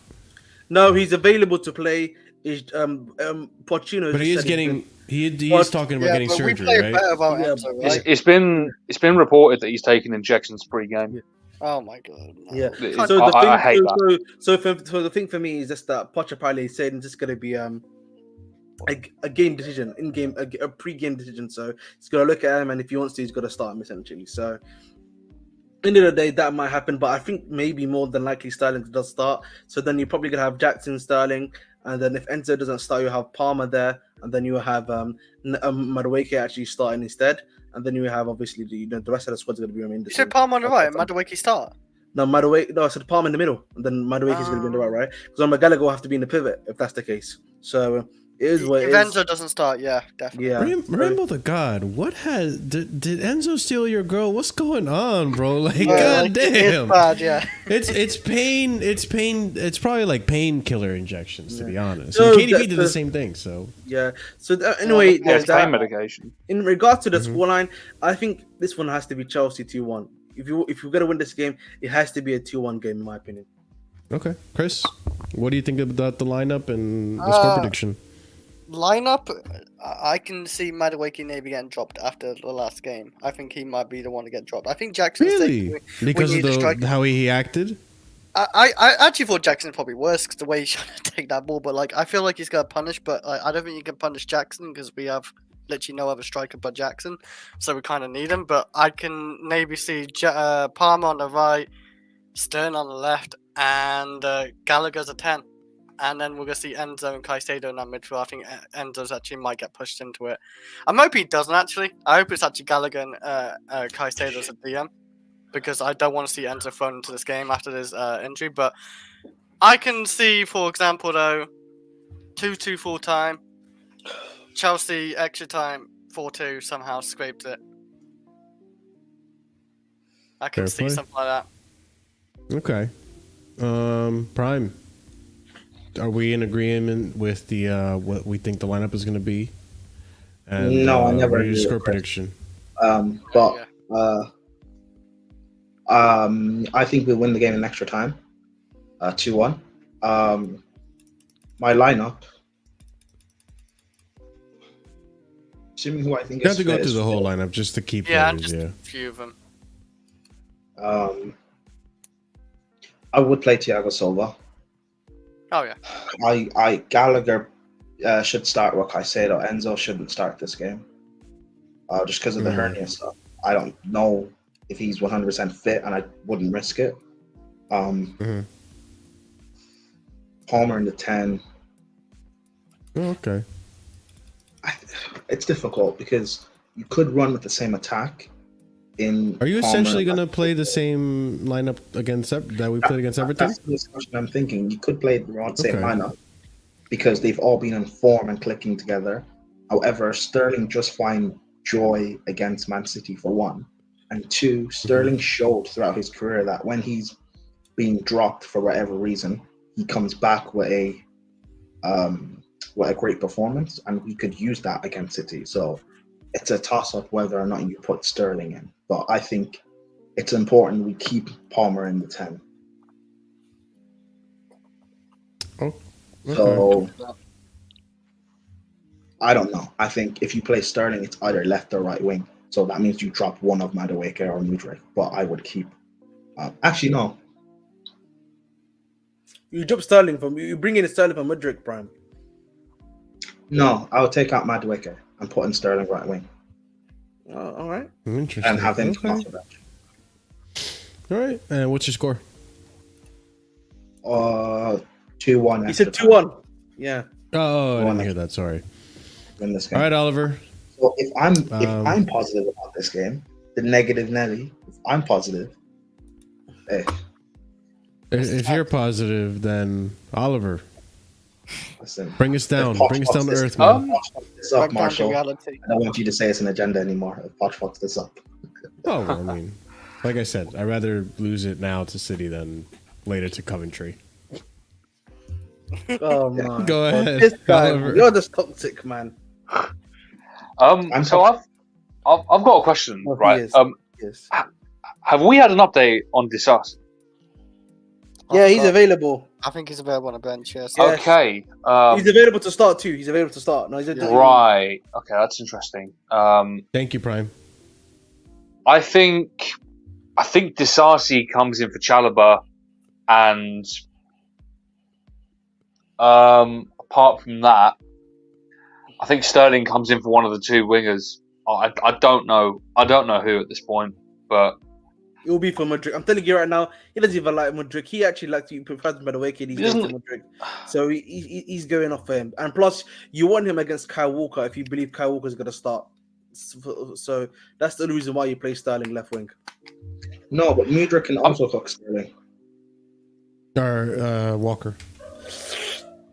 No, he's available to play. Is Pochettino? But he is said getting. He's But- talking about getting but we surgery, play right? better about Yeah, Enzo, right? It's been reported that he's taking injections pre-game. Oh my god. Yeah. It- So the I thing, hate that. so the thing for me is just that Poch apparently said it's just going to be a game decision, a pre-game decision. So he's going to look at him, and if he wants to, he's got to start him essentially. So end of the day, that might happen, but I think maybe more than likely Sterling does start. So then you're probably going to have Jackson, Sterling, and then if Enzo doesn't start, you have Palmer there, and then you have Madueke actually starting instead, and then you have obviously the rest of the squad's going to be remain the You same. said Palmer on the right and Madueke start? No, I said Palmer in the middle, and then Madueke is going to be in the right? Because Gallagher will have to be in the pivot if that's the case. So it is what it If is. Enzo doesn't start, yeah, definitely. Yeah. Rainbow the God, what did Enzo steal your girl? What's going on, bro? Like, goddamn, It's bad, yeah. it's pain. It's probably like painkiller injections, to be honest. No, And KDB did the- the same thing. So Yeah. So anyway, Yeah, there's it's pain that. medication. In regards to the scoreline, I think this one has to be Chelsea 2-1. If you're going to win this game, it has to be a 2-1 game, in my opinion. okay, Chris, what do you think about the lineup and the score prediction? Lineup, I can see Madueke maybe getting dropped after the last game. I think he might be the one to get dropped. I think Jackson's Really? taking- Because we of need a striker. how he acted? I actually thought Jackson's probably worse because the way he's trying to take that ball. But like, I feel like he's got to punish. But I don't think you can punish Jackson because we have literally no other striker but Jackson. So we kind of need him. But I can maybe see Palmer on the right, Stern on the left, and Gallagher's a 10. And then we're going to see Enzo and Caicedo in that midfield. I think Enzo's actually might get pushed into it. I'm hoping he doesn't actually. I hope it's actually Gallagher and Caicedo's at DM. because I don't want to see Enzo thrown into this game after this injury. But I can see, for example, though, 2-2 full time. Chelsea extra time 4-2 somehow scraped it. I can Fair see play. something like that. Okay. Prime. Are we in agreement with the what we think the lineup is going to be? And, No, I never what are your agree score with Chris. prediction? But I think we'll win the game in extra time. 2-1. My lineup, assuming who I think You is have to go fit, through is the whole fit. lineup just to keep Yeah, players, just yeah. a few of them. I would play Thiago Silva. Oh yeah. I Gallagher should start with Caicedo. Enzo shouldn't start this game. Just because of the hernia stuff. I don't know if he's 100% fit, and I wouldn't risk it. Palmer in the 10. Oh, okay. It's difficult because you could run with the same attack. Are you essentially going to play the same lineup against that we played against Everton? That's the discussion I'm thinking. You could play the same Okay. lineup because they've all been in form and clicking together. However, Sterling just find joy against Man City for one, and two, Sterling showed throughout his career that when he's being dropped for whatever reason, he comes back with a great performance, and we could use that against City. So it's a toss-up whether or not you put Sterling in. But I think it's important we keep Palmer in the 10. Oh, okay. So I don't know. I think if you play Sterling, it's either left or right wing. So that means you drop one of Madueke or Mudryk. But I would keep. Actually, no. You drop Sterling you bring in Sterling from Mudryk, Prime. No, I would take out Madueke and put in Sterling right wing. Oh, all right. Interesting. And have him come Okay. off the bench. All right. And what's your score? 2-1. He said extra time. 2-1. Yeah. Oh, I didn't One hear that. Sorry. Win this game. All right, Oliver. So if I'm positive about this game, the negative Nelly, if I'm positive, If you're positive, then Oliver, listen, bring us down. if Poch Bring us down to fucks this- earth, man. Poch fucks this up, Back down to Marshall. reality. I don't want you to say it's an agenda anymore. If Poch fucks this up. Oh, well, I mean, like I said, I'd rather lose it now to City than later to Coventry. Oh my. Go ahead, This guy, Oliver. you're just toxic, man. So I've got a question, Oh, he right? is. Yes. Have we had an update on Disas? Yeah, he's available. I think he's available on a bench. Yes. Yes. Okay. He's available to start too. He's available to start. No, he's Right. Okay, that's interesting. Thank you, Prime. I think Disasi comes in for Chalobah, and apart from that, I think Sterling comes in for one of the two wingers. I don't know. I don't know who at this point, but It will be for Mudryk. I'm telling you right now, he doesn't even like Mudryk. He actually likes you prefers by the way kid. He's going to Mudryk. So he's going off for him. And plus, you want him against Kyle Walker if you believe Kyle Walker is going to start. So that's the reason why you play Sterling left wing. No, but Mudryk can also cook Sterling. Or Walker.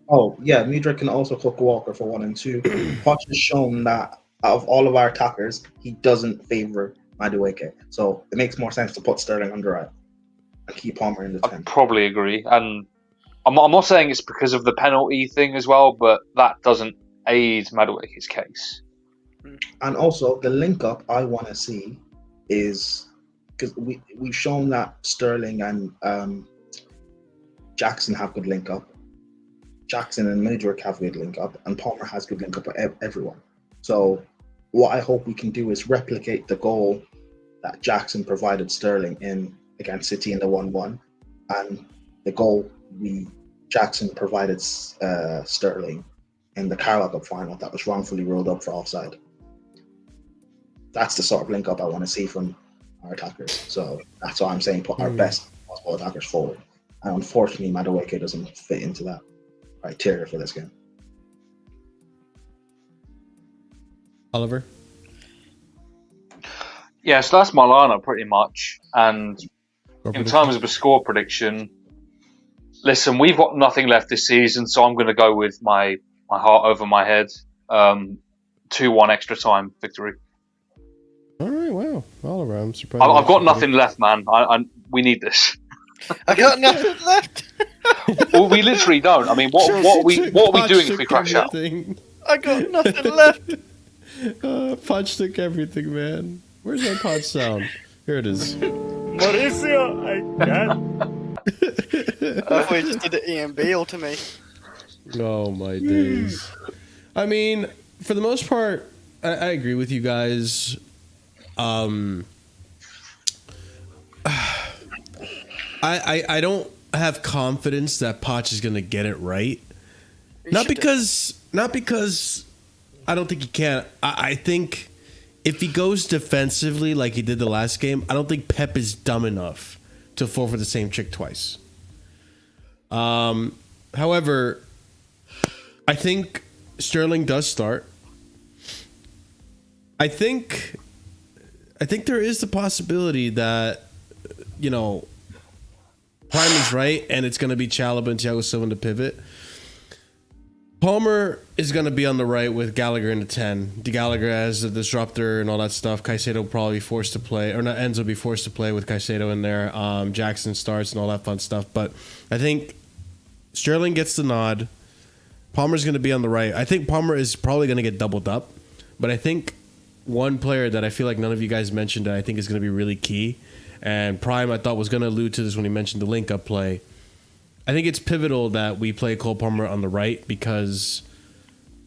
Oh, yeah, Mudryk can also cook Walker for 1 and 2. Poch has shown that out of all of our attackers, he doesn't favor Madueke. So it makes more sense to put Sterling under right and keep Palmer in the 10. I probably agree. And I'm not saying it's because of the penalty thing as well, but that doesn't aid Madueke's case. And also, the link up I want to see is because we've shown that Sterling and Jackson have good link up. Jackson and Mudryk have good link up, and Palmer has good link up with everyone. So what I hope we can do is replicate the goal that Jackson provided Sterling in against City in the 1-1, and the goal Jackson provided Sterling in the Carabao Cup final that was wrongfully ruled up for offside. That's the sort of link up I want to see from our attackers. So that's why I'm saying put our best possible attackers forward. And unfortunately, Madueke doesn't fit into that criteria for this game. Oliver? Yeah, so that's my lineup pretty much. And in terms of a score prediction, listen, we've got nothing left this season, so I'm going to go with my heart over my head. 2-1 extra time victory. All right, wow. Oliver, I'm surprised. I've got nothing left, man. We need this. I got nothing left. Well, we literally don't. I mean, what are we doing if we crash out? I got nothing left. Podge took everything, man. Where's that Podge sound? Here it is. Mauricio, I can't. I thought you just did the EMB to me. Oh my days. I mean, for the most part, I agree with you guys. I don't have confidence that Potch is gonna get it right. Not because I don't think he can. I think if he goes defensively like he did the last game, I don't think Pep is dumb enough to fall for the same trick twice. However, I think Sterling does start. I think there is the possibility that, you know, Prime is right, and it's going to be Chalobah and Thiago Silva to pivot. Palmer is going to be on the right with Gallagher in the 10. Gallagher as the disruptor and all that stuff. Caicedo will probably be forced to play, or not, Enzo will be forced to play with Caicedo in there. Jackson starts and all that fun stuff. But I think Sterling gets the nod. Palmer's going to be on the right. I think Palmer is probably going to get doubled up. But I think one player that I feel like none of you guys mentioned that I think is going to be really key, and Prime I thought was going to allude to this when he mentioned the link-up play. I think it's pivotal that we play Cole Palmer on the right because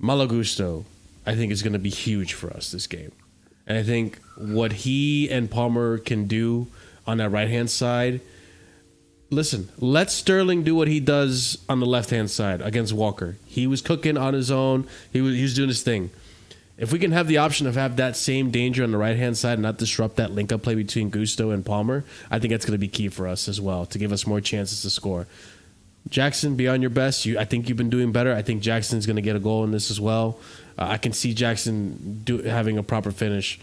Malagusto, I think, is going to be huge for us this game. And I think what he and Palmer can do on that right-hand side, listen, let Sterling do what he does on the left-hand side against Walker. He was cooking on his own. He was doing his thing. If we can have the option of have that same danger on the right-hand side and not disrupt that link-up play between Gusto and Palmer, I think that's going to be key for us as well, to give us more chances to score. Jackson, be on your best. I think you've been doing better. I think Jackson's going to get a goal in this as well. I can see Jackson having a proper finish.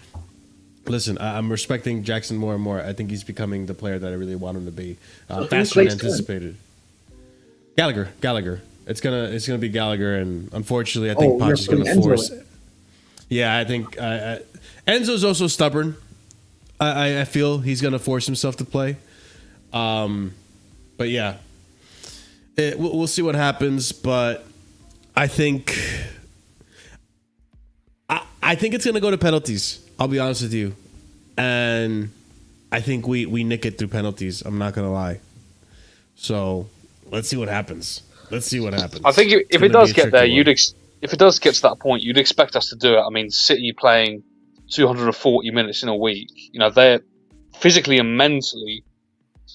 Listen, I'm respecting Jackson more and more. I think he's becoming the player that I really want him to be. Faster than anticipated. Gallagher. It's gonna be Gallagher, and unfortunately, I think Poch is going to force. Yeah, I think Enzo's also stubborn. I feel he's going to force himself to play. But yeah, we'll see what happens. But I think it's going to go to penalties. I'll be honest with you, and I think we nick it through penalties. I'm not going to lie. So let's see what happens. I think if it does get there, if it does get to that point, you'd expect us to do it. I mean, City playing 240 minutes in a week, you know, they're physically and mentally,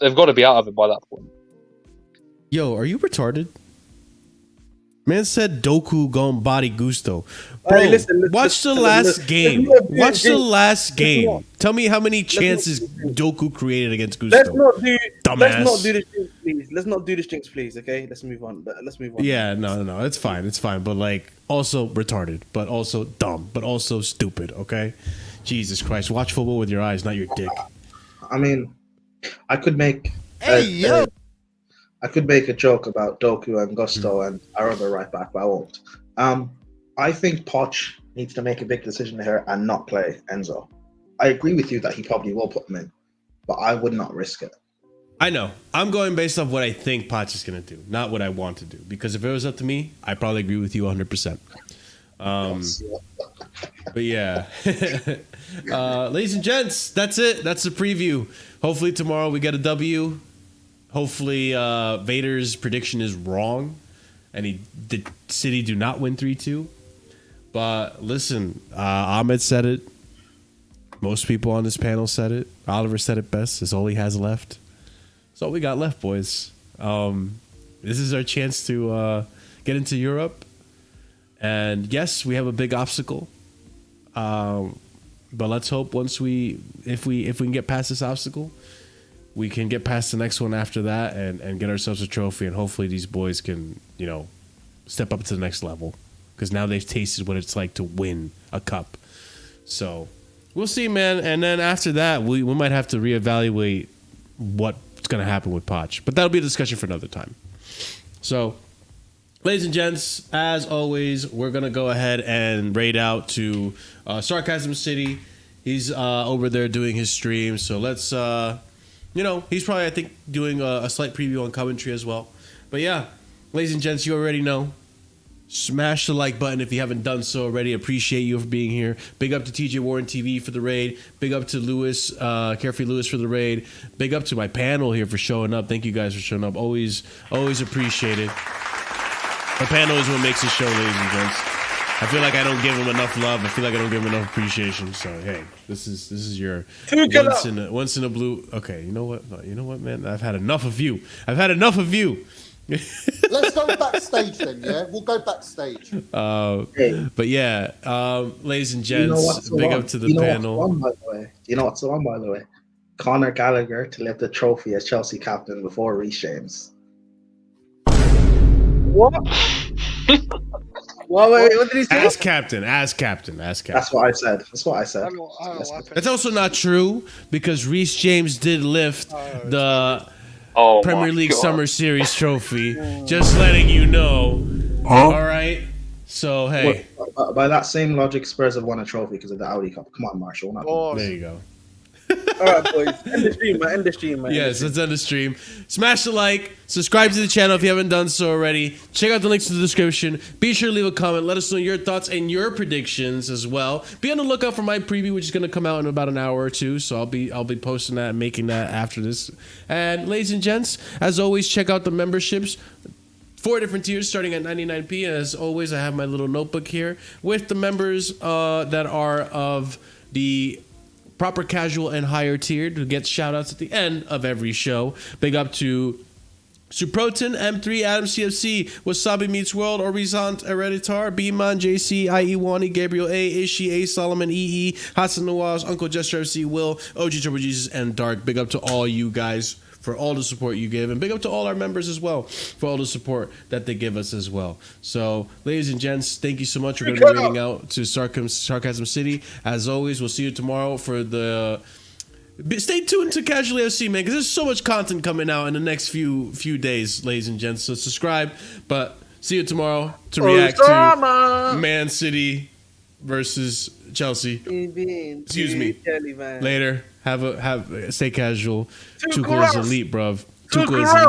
they've got to be out of it by that point. Yo, are you retarded? Man said Doku gon' body Gusto. Bro, hey, listen, watch the last game. Watch the last game. Tell me how many chances Doku created against Gusto. Let's not do this jinx, please. Okay, let's move on. Yeah, no, it's fine. But like, also retarded, but also dumb, but also stupid. Okay, Jesus Christ, watch football with your eyes, not your dick. I mean, I could make a joke about Doku and Gusto and our other right back, but I won't. I think Poch needs to make a big decision here and not play Enzo. I agree with you that he probably will put him in, but I would not risk it. I know. I'm going based off what I think Poch is going to do, not what I want to do. Because if it was up to me, I probably agree with you 100%. But yeah. Ladies and gents, that's it. That's the preview. Hopefully tomorrow we get a W. Hopefully Vader's prediction is wrong and the City do not win 3-2. But listen, Ahmed said it. Most people on this panel said it. Oliver said it best. It's all he has left. It's all we got left, boys. This is our chance to get into Europe. And yes, we have a big obstacle. But let's hope if we can get past this obstacle, we can get past the next one after that and get ourselves a trophy. And hopefully these boys can, you know, step up to the next level. Because now they've tasted what it's like to win a cup. So We'll see, man. And then after that, we might have to reevaluate what's going to happen with Poch. But that'll be a discussion for another time. So, ladies and gents, as always, we're going to go ahead and raid out to Sarcasm City. He's over there doing his stream. So let's, he's probably, I think, doing a slight preview on commentary as well. But yeah, ladies and gents, you already know. Smash the like button if you haven't done so already. Appreciate you for being here. Big up to TJ Warren TV for the raid. Big up to Lewis, Carefree Lewis for the raid. Big up to my panel here for showing up. Thank you guys for showing up. Always appreciated. My panel is what makes this show, ladies and gents. I feel like I don't give them enough love. I feel like I don't give them enough appreciation. So hey, this is your once in a blue. Okay, you know what, man? I've had enough of you. Let's go backstage then, yeah? We'll go backstage. But yeah, ladies and gents, big up to the panel. You know what's the one, by the way? Conor Gallagher to lift the trophy as Chelsea captain before Reece James. What? What did he say? As captain. That's what I said. That's also not true because Reece James did lift the Premier League Summer Series trophy. Just letting you know. All right. So hey, by that same logic, Spurs have won a trophy because of the Audi Cup. Come on, Marshall. There you go. All right, boys. End the stream, man. Yes, let's end the stream. Smash the like. Subscribe to the channel if you haven't done so already. Check out the links in the description. Be sure to leave a comment. Let us know your thoughts and your predictions as well. Be on the lookout for my preview, which is going to come out in about an hour or two. So I'll be posting that and making that after this. And ladies and gents, as always, check out the memberships. 4 different tiers starting at 99p. As always, I have my little notebook here with the members that are of the proper casual and higher tiered, who gets shout outs at the end of every show. Big up to Suprotin, M3, Adam CFC, Wasabi Meets World, Horizont, Hereditar, B-Man, JC, IE Wani, Gabriel A, Ishi, A, Solomon, EE, Hassan Nawaz, Uncle Jester FC, Will, OG Turbo Jesus, and Dark. Big up to all you guys for all the support you give, and big up to all our members as well for all the support that they give us as well. So, ladies and gents, thank you so much. We're going to be raiding out to Sarcasm City. As always, we'll see you tomorrow for the... Stay tuned to Casually FC, man, because there's so much content coming out in the next few days, ladies and gents. So subscribe, but see you tomorrow to react to Man City versus Chelsea. Excuse me. Later. Stay casual. Tuchel is elite, bruv. Tuchel is elite.